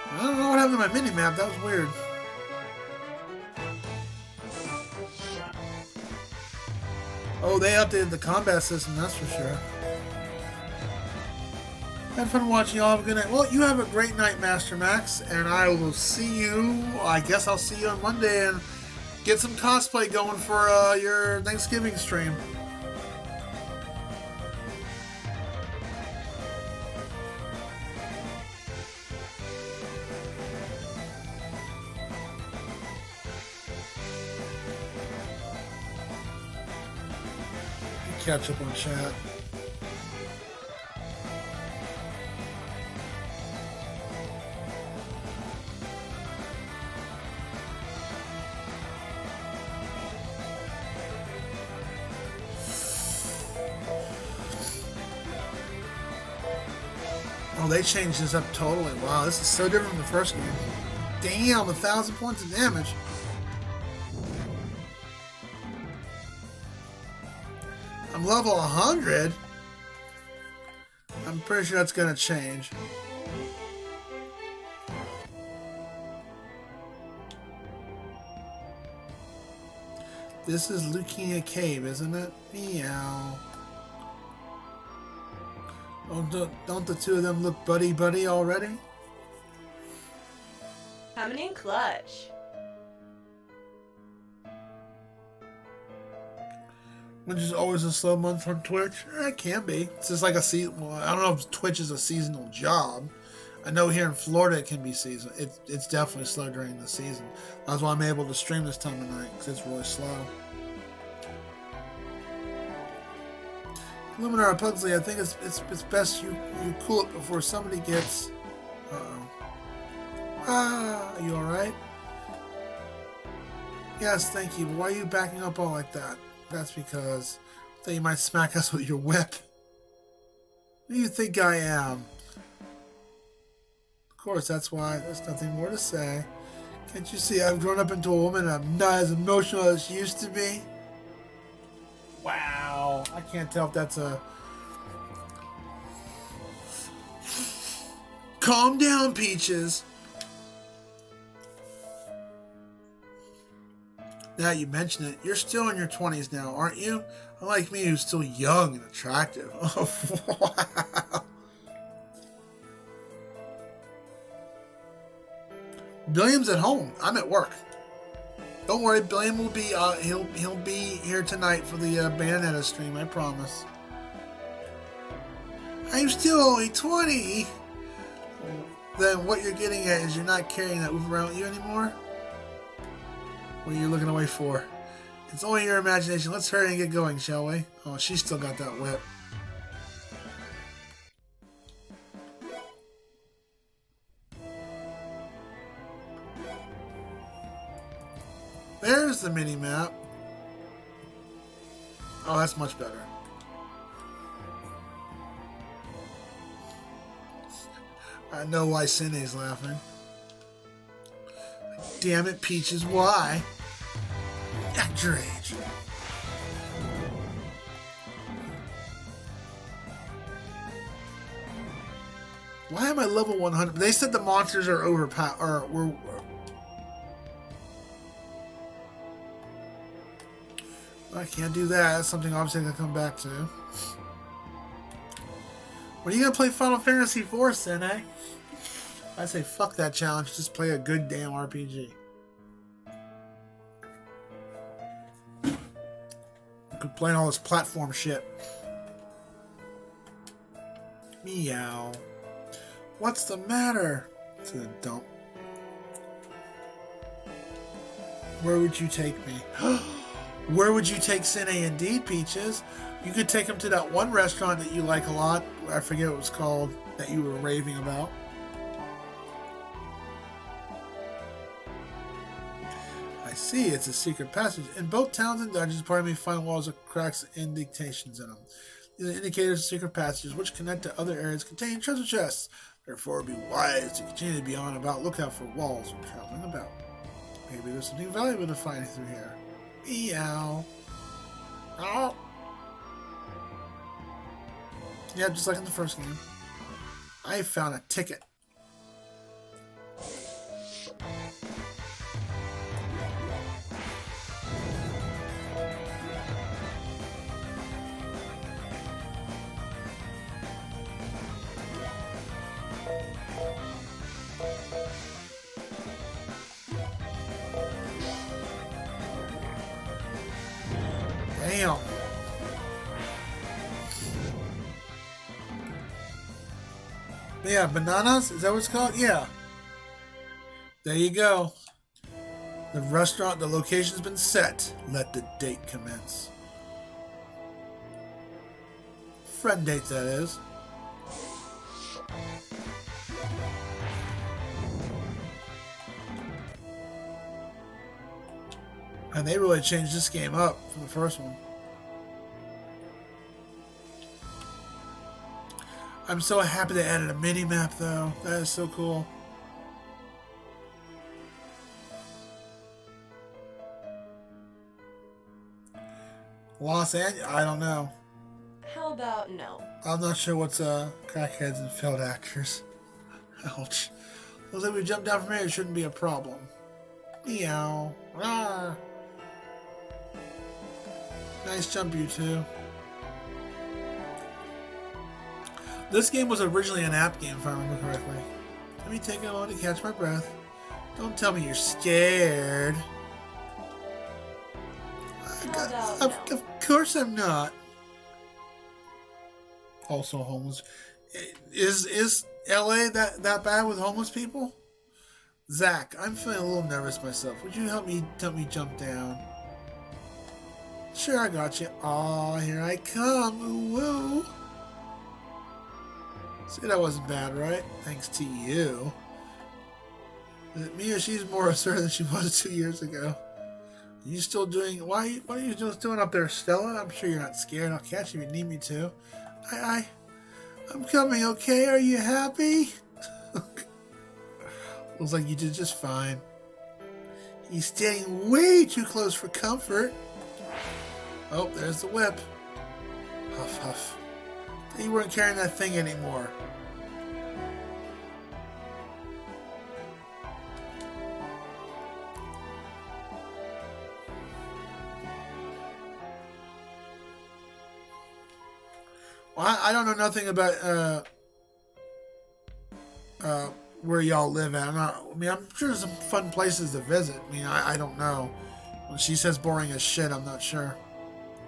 I don't know what happened to my mini map. That was weird. Oh, they updated the combat system, that's for sure. Had fun watching y'all. Have a good night. Well, you have a great night, Master Max, and I will see you. I guess I'll see you on Monday and get some cosplay going for your Thanksgiving stream. Catch up on chat. Oh, they changed this up totally. Wow, this is so different from the first game. Damn, 1,000 points of damage. I'm level 100. I'm pretty sure that's gonna change. This is Leukemia Cave, isn't it? Meow. Oh, don't the two of them look buddy-buddy already? Coming in clutch. Which is always a slow month on Twitch. It can be. It's just like a season. Well, I don't know if Twitch is a seasonal job. I know here in Florida it can be seasonal. It's definitely slow during the season. That's why I'm able to stream this time of night, because it's really slow. Luminar Pugsley, I think it's best you cool it before somebody gets... Uh-oh. Ah, are you alright? Yes, thank you, but why are you backing up all like that? That's because I thought you might smack us with your whip. Who do you think I am? Of course, that's why. There's nothing more to say. Can't you see I've grown up into a woman and I'm not as emotional as she used to be? Wow. I can't tell if that's a... Calm down, Peaches. Now you mention it, you're still in your 20s now, aren't you? Unlike me, who's still young and attractive. Oh, wow. Billiam's at home. I'm at work. Don't worry, Billiam will be. He'll be here tonight for the Bayonetta stream. I promise. I'm still only 20. Then what you're getting at is you're not carrying that whip around with you anymore. What are you looking away for? It's only your imagination. Let's hurry and get going, shall we? Oh, she's still got that whip. There's the mini map. Oh, that's much better. I know why Cine's laughing. Damn it, Peaches, why? Act your age. Why am I level 100? They said the monsters are overpowered. I can't do that. That's something obviously I'm going to come back to. When are you going to play Final Fantasy IV, Cine? I say fuck that challenge. Just play a good damn RPG. Quit playing all this platform shit. Meow. What's the matter? To the dump. Where would you take me? Where would you take Cine indeed, Peaches? You could take him to that one restaurant that you like a lot. I forget what it was called that you were raving about. I see, it's a secret passage. In both towns and dungeons, part of me find walls with cracks and indentations in them. These are indicators of secret passages which connect to other areas containing treasure chests. Therefore, it would be wise to continue to be on about lookout for walls when traveling about. Maybe there's something valuable to find through here. Meow. Oh. Yeah, just like in the first game. I found a ticket. Damn. But yeah, bananas? Is that what it's called? Yeah. There you go. The restaurant, the location's been set. Let the date commence. Friend date, that is. And they really changed this game up from the first one. I'm so happy they added a mini-map, though. That is so cool. Los Angeles? I don't know. How about no? I'm not sure what's crackheads and failed actors. Ouch. Looks like we jumped down from here. It shouldn't be a problem. Meow. Rawr. Nice jump, you two. This game was originally an app game, if I remember correctly. Let me take a moment to catch my breath. Don't tell me you're scared. Of course I'm not. Also homeless. Is LA that bad with homeless people? Zach, I'm feeling a little nervous myself. Would you help me jump down? Sure, I got you. Aw, here I come. Ooh, woo. See, that wasn't bad, right? Thanks to you. Is it me or she's more assertive than she was 2 years ago? Are you still doing... What are you just doing up there, Stella? I'm sure you're not scared. I'll catch you if you need me to. I'm coming, okay? Are you happy? Looks like you did just fine. He's standing way too close for comfort. Oh, there's the whip. Huff, huff. You weren't carrying that thing anymore. Well, I don't know nothing about where y'all live at. I'm sure there's some fun places to visit. I don't know. When she says boring as shit, I'm not sure.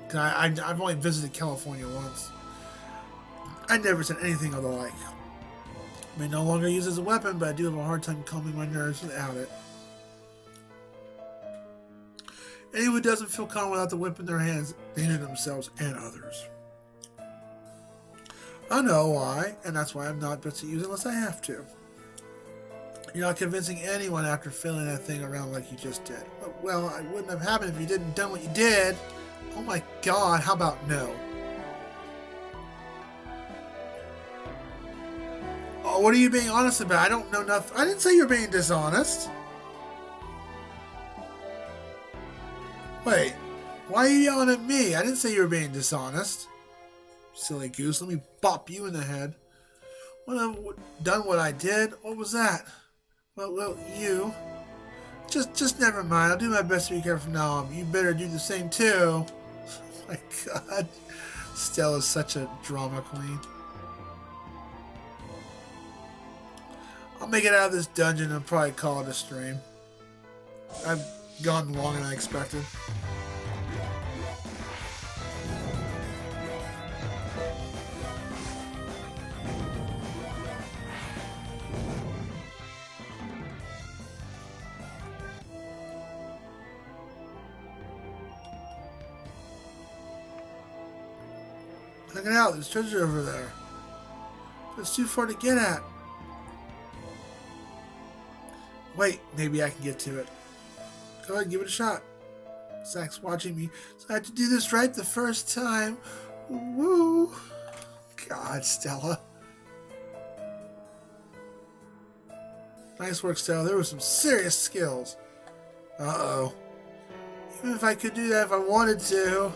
'Cause I've only visited California once. I never said anything of the like. I may no longer use it as a weapon, but I do have a hard time calming my nerves without it. Anyone who doesn't feel calm without the whip in their hands danger themselves and others. I know why, and that's why I'm not best to use it unless I have to. You're not convincing anyone after filling that thing around like you just did. Well, it wouldn't have happened if you didn't done what you did. Oh my god, how about no? Oh, what are you being honest about? I don't know nothing. I didn't say you're being dishonest. Wait, why are you yelling at me? I didn't say you were being dishonest. Silly goose, let me bop you in the head. When I've done what I did, what was that? Well, you. Just never mind. I'll do my best to be careful from now on. You better do the same too. Oh my god. Stella's such a drama queen. I'll make it out of this dungeon and probably call it a stream. I've gone longer than I expected. Check it out, there's treasure over there. But it's too far to get at. Wait, maybe I can get to it. Go ahead, give it a shot. Zach's watching me, so I have to do this right the first time. Woo! God, Stella. Nice work, Stella. There were some serious skills. Uh-oh. Even if I could do that if I wanted to.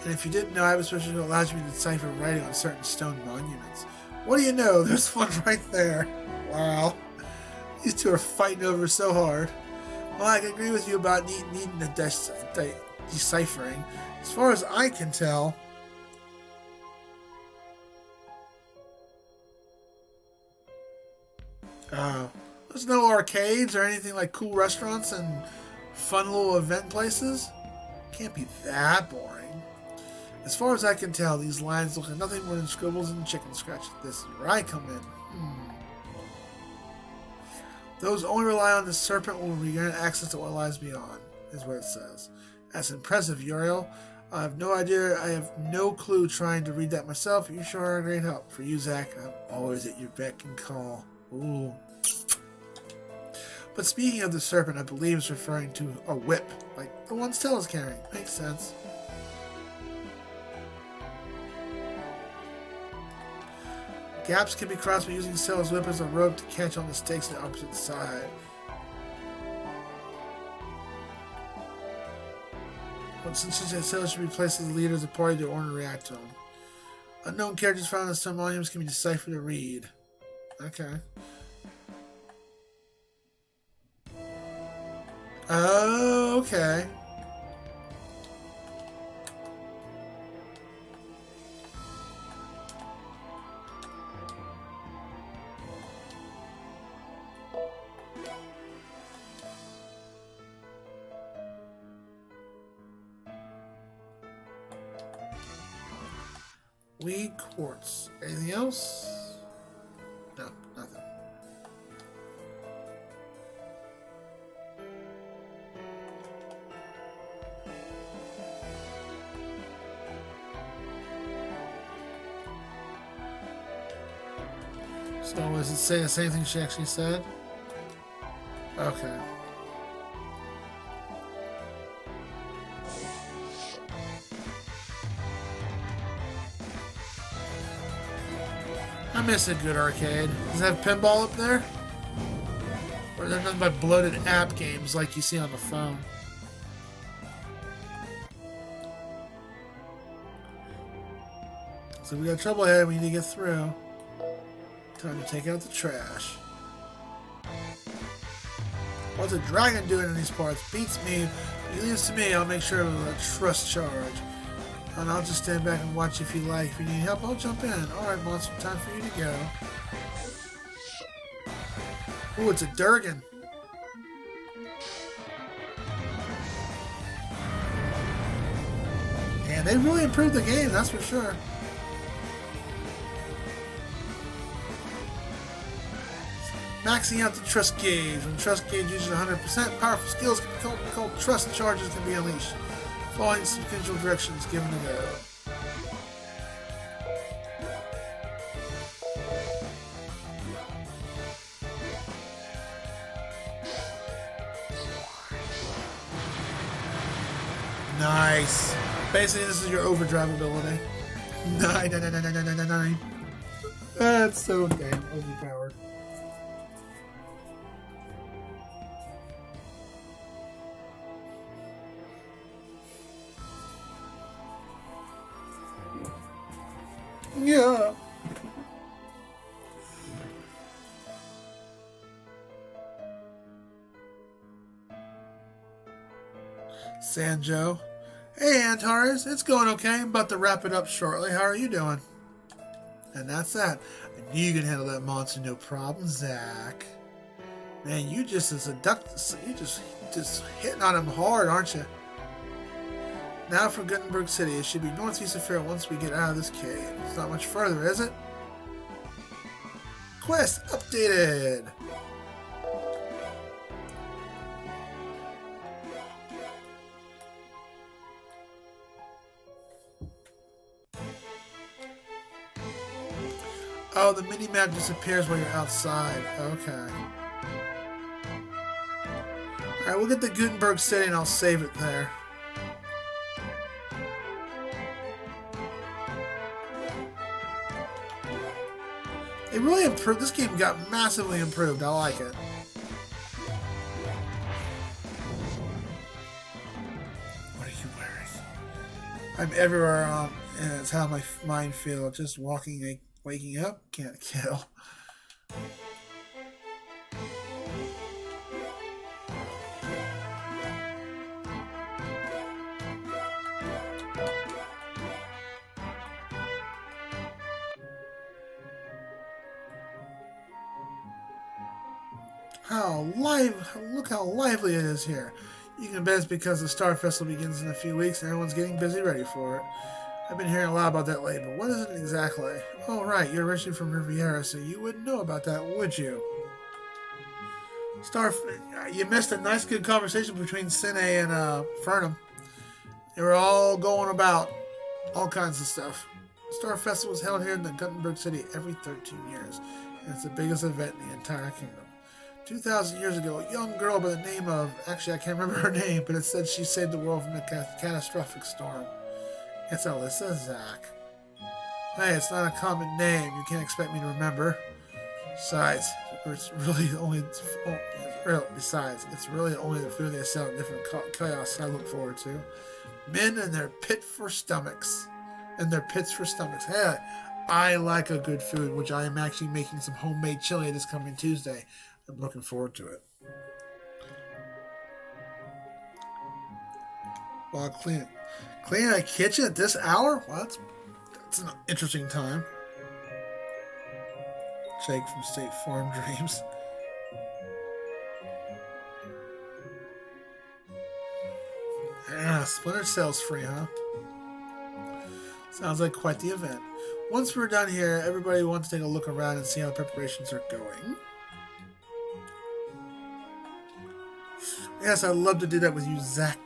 And if you didn't know, I have a special that allows me to decipher writing on certain stone monuments. What do you know? There's one right there. Wow. These two are fighting over so hard. Well, I can agree with you about needing the deciphering. As far as I can tell... there's no arcades or anything like cool restaurants and fun little event places? Can't be that boring. As far as I can tell, these lines look like nothing more than scribbles and chicken scratches. This is where I come in. Those only rely on the serpent will regain access to what lies beyond, is what it says. That's impressive, Uriel. I have no idea. I have no clue trying to read that myself. You sure are a great help. For you, Zach, I'm always at your beck and call. Ooh. But speaking of the serpent, I believe it's referring to a whip, like the one Stella's carrying. Makes sense. Gaps can be crossed by using Stella's whip as a rope to catch on the stakes on the opposite side. But since Stella should be placed as the leader of the party to order and react to them. Unknown characters found in some volumes can be deciphered to read. Okay. Oh, okay. Weed quartz. Anything else? No, nothing. So was it saying the same thing she actually said? Okay. I miss a good arcade. Does it have pinball up there? Or is there nothing but bloated app games like you see on the phone? So we got trouble ahead, we need to get through. Time to take out the trash. What's a dragon doing in these parts? Beats me. If he leaves to me, I'll make sure it was a trust charge. And I'll just stand back and watch if you like. If you need help, I'll jump in. Alright, monster, time for you to go. Ooh, it's a Durgan. And they really improved the game, that's for sure. Maxing out the trust gauge. When the trust gauge uses 100%, powerful skills called trust charges can be unleashed. Following sequential directions given a go. Nice. Basically, this is your overdrive ability. 9. That's so damn overpowered. Yeah. Sanjo. Hey, Antares. It's going okay. I'm about to wrap it up shortly. How are you doing? And that's that. I knew you could handle that monster no problem, Zach. Man, you just as a duck. You just hitting on him hard, aren't you? Now for Gutenberg City. It should be northeast of Fair once we get out of this cave. It's not much further, is it? Quest updated. Oh, the mini-map disappears while you're outside. Okay. Alright, we'll get the Gutenberg City and I'll save it there. It really improved. This game got massively improved. I like it. What are you wearing? I'm everywhere, and it's how my mind feels. Just waking up, can't kill. Look how lively it is here. You can bet it's because the Star Festival begins in a few weeks and everyone's getting busy ready for it. I've been hearing a lot about that lately, but what is it exactly? Oh, right, you're originally from Riviera, so you wouldn't know about that, would you? You missed a nice, good conversation between Sine and Fernum. They were all going about all kinds of stuff. Star Festival is held here in the Gutenberg City every 13 years, and it's the biggest event in the entire kingdom. 2,000 years ago, a young girl by the name of... Actually, I can't remember her name, but it said she saved the world from a catastrophic storm. It's Alyssa Zach. Hey, it's not a common name. You can't expect me to remember. Besides, it's really only the food they sell in different kiosks I look forward to. Men and their pits for stomachs. Hey, I like a good food, which I am actually making some homemade chili this coming Tuesday. I'm looking forward to it. While cleaning a kitchen at this hour? Well, that's an interesting time. Jake from State Farm Dreams. Splinter Cell's free, huh? Sounds like quite the event. Once we're done here, everybody wants to take a look around and see how the preparations are going. Yes, I'd love to do that with you, Zach.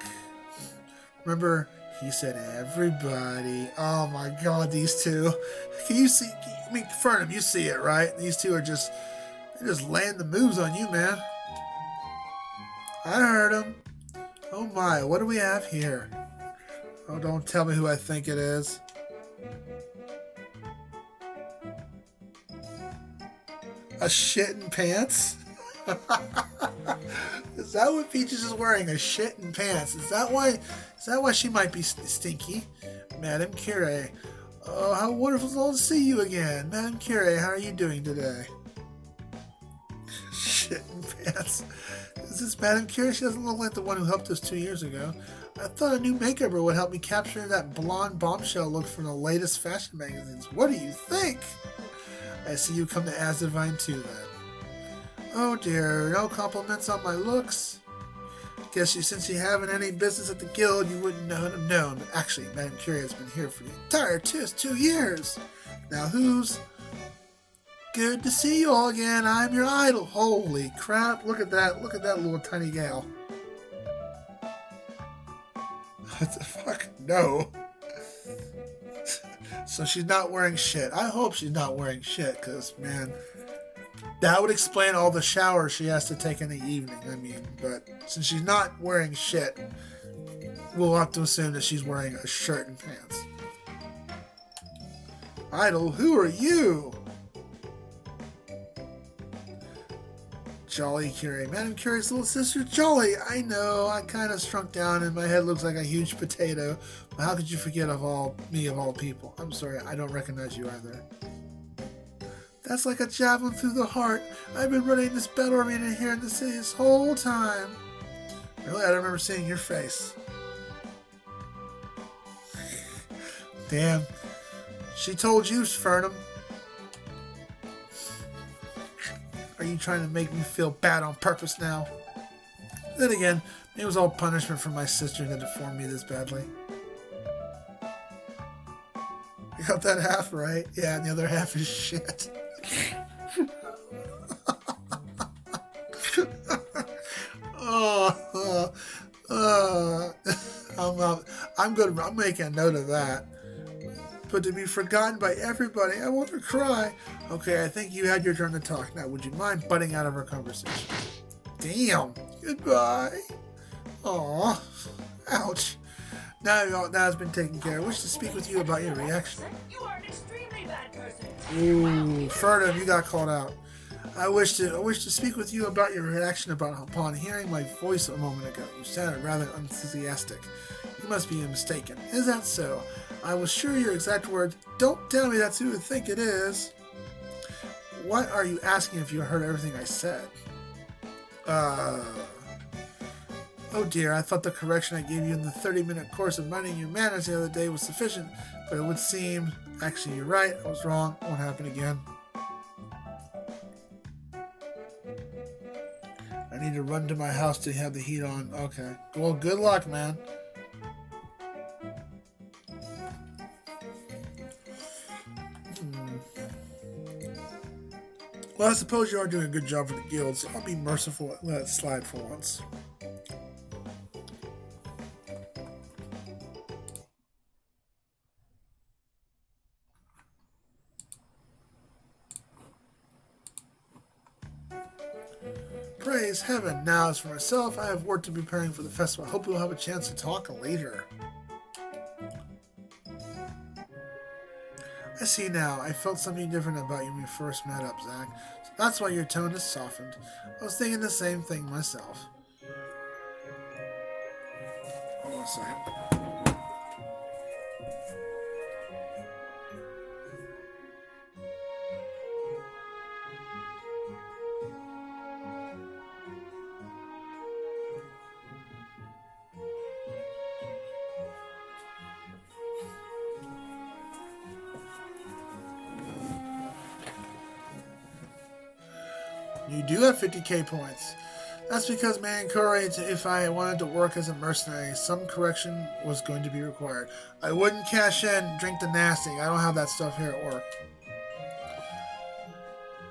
Remember, he said everybody. Oh my god, these two. Can you see? I mean, Fernum, you see it, right? These two are just laying the moves on you, man. I heard him. Oh my, what do we have here? Oh, don't tell me who I think it is. A shit in pants? Is that what Peaches is wearing? A shit in pants? Is that why she might be stinky? Madame Curie. Oh, how wonderful to see you again. Madame Curie, how are you doing today? Shit in pants. Is this Madame Curie? She doesn't look like the one who helped us 2 years ago. I thought a new makeover would help me capture that blonde bombshell look from the latest fashion magazines. What do you think? I see you come to Asdivine too, then. Oh dear, no compliments on my looks? Guess since you haven't any business at the guild, you wouldn't have known. But actually, Madame Curie has been here for the entire 2 years. Now who's... Good to see you all again. I'm your idol. Holy crap, look at that. Look at that little tiny gal. What the fuck? No. So she's not wearing shit. I hope she's not wearing shit, because, man, that would explain all the showers she has to take in the evening. I mean, but since she's not wearing shit, we'll have to assume that she's wearing a shirt and pants. Idol, who are you? Jolly Curie. Madame Curie's little sister, Jolly. I know, I kind of shrunk down and my head looks like a huge potato. But how could you forget of all people? I'm sorry, I don't recognize you either. That's like a javelin through the heart. I've been running this battle arena here in the city this whole time. Really, I don't remember seeing your face. Damn. She told you, Fernum. Are you trying to make me feel bad on purpose now? Then again, it was all punishment for my sister that deformed me this badly. You got that half right? Yeah, and the other half is shit. I'm good. I'm making a note of that. But to be forgotten by everybody, I want to cry. Okay, I think you had your turn to talk. Now, would you mind butting out of our conversation? Damn. Goodbye. Aw. Ouch. Now it's been taken care of. I wish to speak with you about your reaction. You are an extremely bad person. Ooh, Ferdinand, you got called out. I wish to speak with you about your reaction upon hearing my voice a moment ago. You sounded rather enthusiastic. You must be mistaken. Is that so? I was sure your exact words. Don't tell me that's who you think it is. What are you asking if you heard everything I said? Oh dear, I thought the correction I gave you in the 30-minute course of minding your manners the other day was sufficient, but it would seem... Actually, you're right. I was wrong. It won't happen again. I need to run to my house to have the heat on. Okay. Well, good luck, man. Well, I suppose you are doing a good job for the guild, so I'll be merciful and let it slide for once. Praise heaven. Now, as for myself, I have work to be preparing for the festival. I hope we'll have a chance to talk later. I see now. I felt something different about you when we first met up, Zach. So that's why your tone has softened. I was thinking the same thing myself. Hold on a second. You do have 50k points. That's because, man, courage, if I wanted to work as a mercenary, some correction was going to be required. I wouldn't cash in, drink the nasty. I don't have that stuff here at work.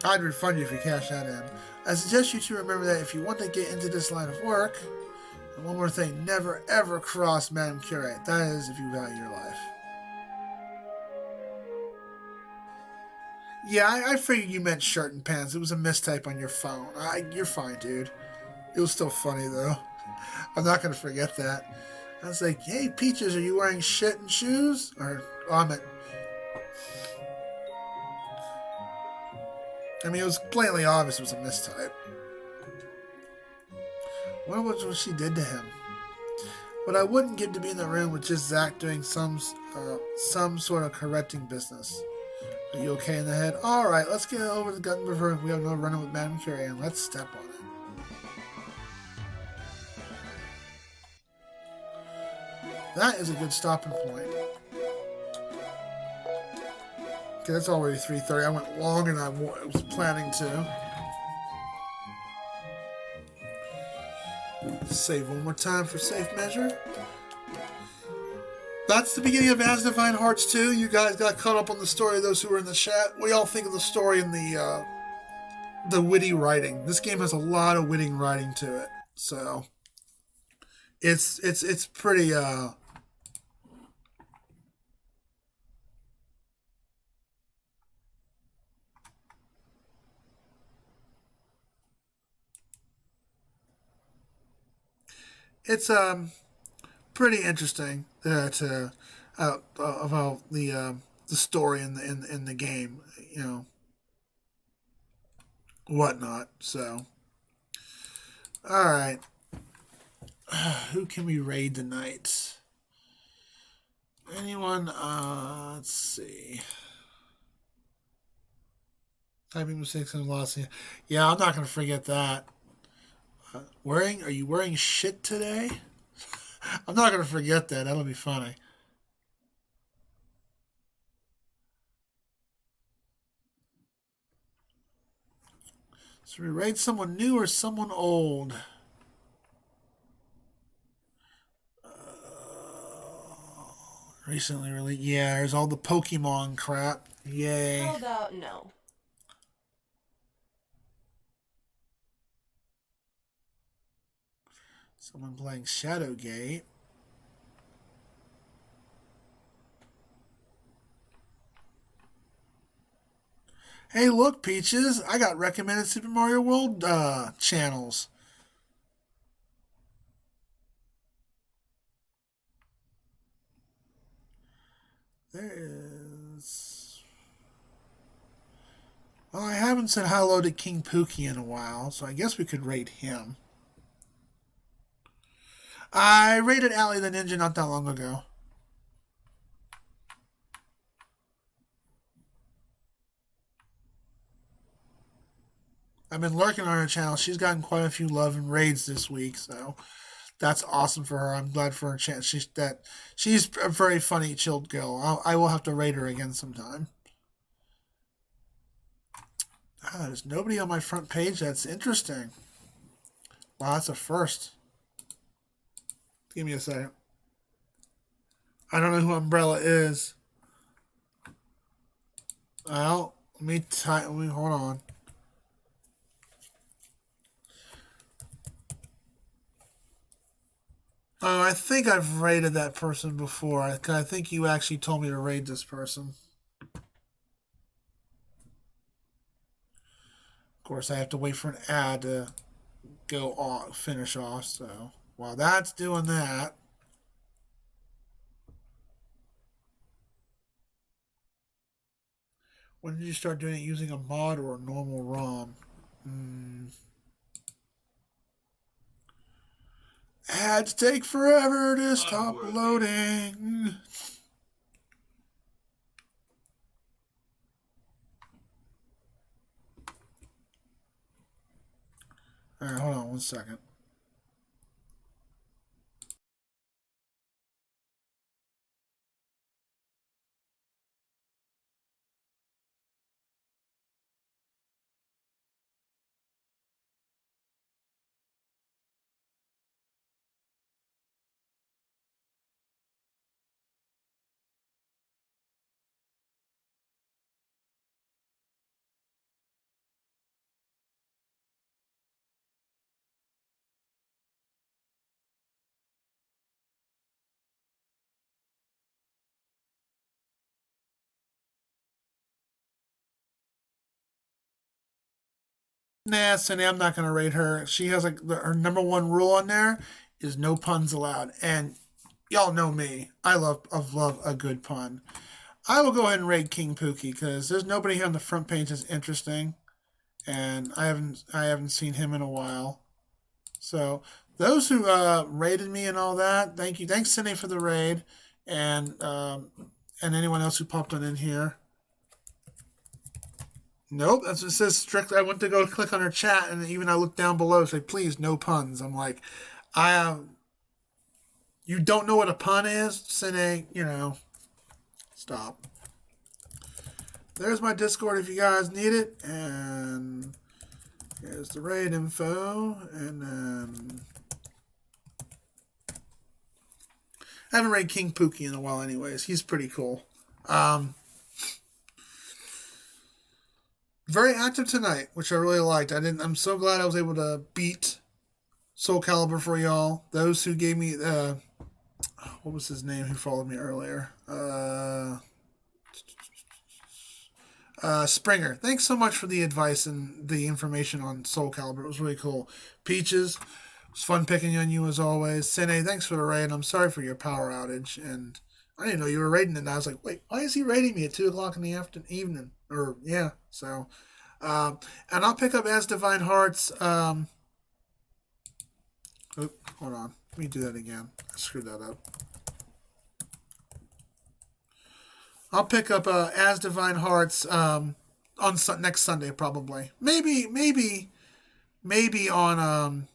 I'd refund you if you cash that in. I suggest you to remember that if you want to get into this line of work, and one more thing, never ever cross Madame Curie. That is if you value your life. Yeah, I figured you meant shirt and pants. It was a mistype on your phone. You're fine, dude. It was still funny, though. I'm not going to forget that. I was like, hey, Peaches, are you wearing shit and shoes? Or, I mean, it was blatantly obvious it was a mistype. What was what she did to him? But I wouldn't give to be in the room with just Zach doing some sort of correcting business. Are you okay in the head? Alright, let's get over to the gun river. We have no running with Madame Curie, and let's step on it. That is a good stopping point. Okay, that's already 3:30. I went longer than I was planning to. Save one more time for safe measure. That's the beginning of Asdivine Hearts 2. You guys got caught up on the story of those who were in the chat. What do y'all think of the story and the witty writing? This game has a lot of witty writing to it. So it's pretty pretty interesting about the story in the game, whatnot. So, all right, who can we raid tonight? Anyone? Let's see. Typing mistakes and loss. Yeah, I'm not gonna forget that. Are you wearing shit today? I'm not gonna forget that. That'll be funny. So we raid someone new or someone old? Recently released. Yeah, there's all the Pokemon crap. Yay. How about no? Someone playing Shadowgate. Hey, look, Peaches. I got recommended Super Mario World channels. There is. Well, I haven't said hello to King Pookie in a while, so I guess we could rate him. I rated Ally the Ninja not that long ago. I've been lurking on her channel. She's gotten quite a few love and raids this week, so that's awesome for her. I'm glad for her chance. She's a very funny, chilled girl. I will have to raid her again sometime. There's nobody on my front page. That's interesting. Wow, that's a first. Give me a second. I don't know who Umbrella is. Well, let me hold on. Oh, I think I've raided that person before. I think you actually told me to raid this person. Of course, I have to wait for an ad to go off, finish off. So while that's doing that, when did you start doing it using a mod or a normal ROM? Ads take forever to stop loading. All right, hold on 1 second. Nah, Cindy, I'm not gonna rate her. She has her number one rule on there is no puns allowed, and y'all know me. I love a good pun. I will go ahead and rate King Pookie because there's nobody here on the front page that's interesting, and I haven't seen him in a while. So those who rated me and all that, thank you. Thanks, Cindy, for the raid, and anyone else who popped on in here. Nope, that's what it says strictly. I went to go click on her chat, and even I looked down below, say, please, no puns. I'm like, you don't know what a pun is? Cine, stop. There's my Discord if you guys need it, and here's the raid info, and then I haven't raided King Pookie in a while anyways. He's pretty cool. Very active tonight, which I really liked. I'm so glad I was able to beat Soul Calibur for y'all. Those who gave me what was his name who followed me earlier? Springer. Thanks so much for the advice and the information on Soul Calibur. It was really cool. Peaches, It's fun picking on you as always. Sine, thanks for the raid. I'm sorry for your power outage. And I didn't know you were raiding it. And I was like, wait, why is he raiding me at 2 o'clock in the evening? Or, yeah, so. And I'll pick up Asdivine Hearts. Hold on. Let me do that again. I screwed that up. I'll pick up Asdivine Hearts on next Sunday probably. Maybe on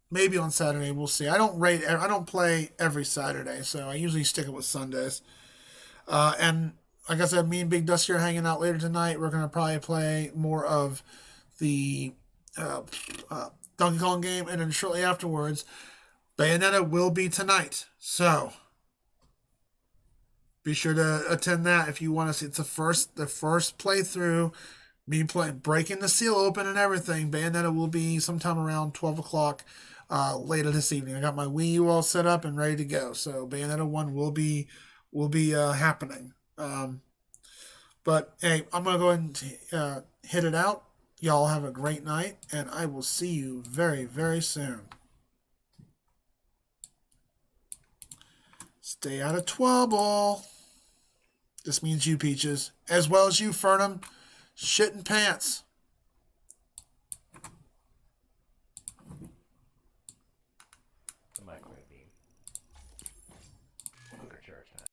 maybe on Saturday. We'll see. I don't play every Saturday, so I usually stick it with Sundays. And like I said, me and Big Dusty are hanging out later tonight. We're gonna probably play more of the Donkey Kong game, and then shortly afterwards, Bayonetta will be tonight. So be sure to attend that if you want to see. It's the first playthrough. Me breaking the seal open and everything. Bayonetta will be sometime around 12 o'clock later this evening. I got my Wii U all set up and ready to go. So Bayonetta 1 will be happening. But hey, I'm gonna go ahead and hit it out. Y'all have a great night, and I will see you very, very soon. Stay out of trouble. This means you, Peaches. As well as you, Fernum. Shit in pants.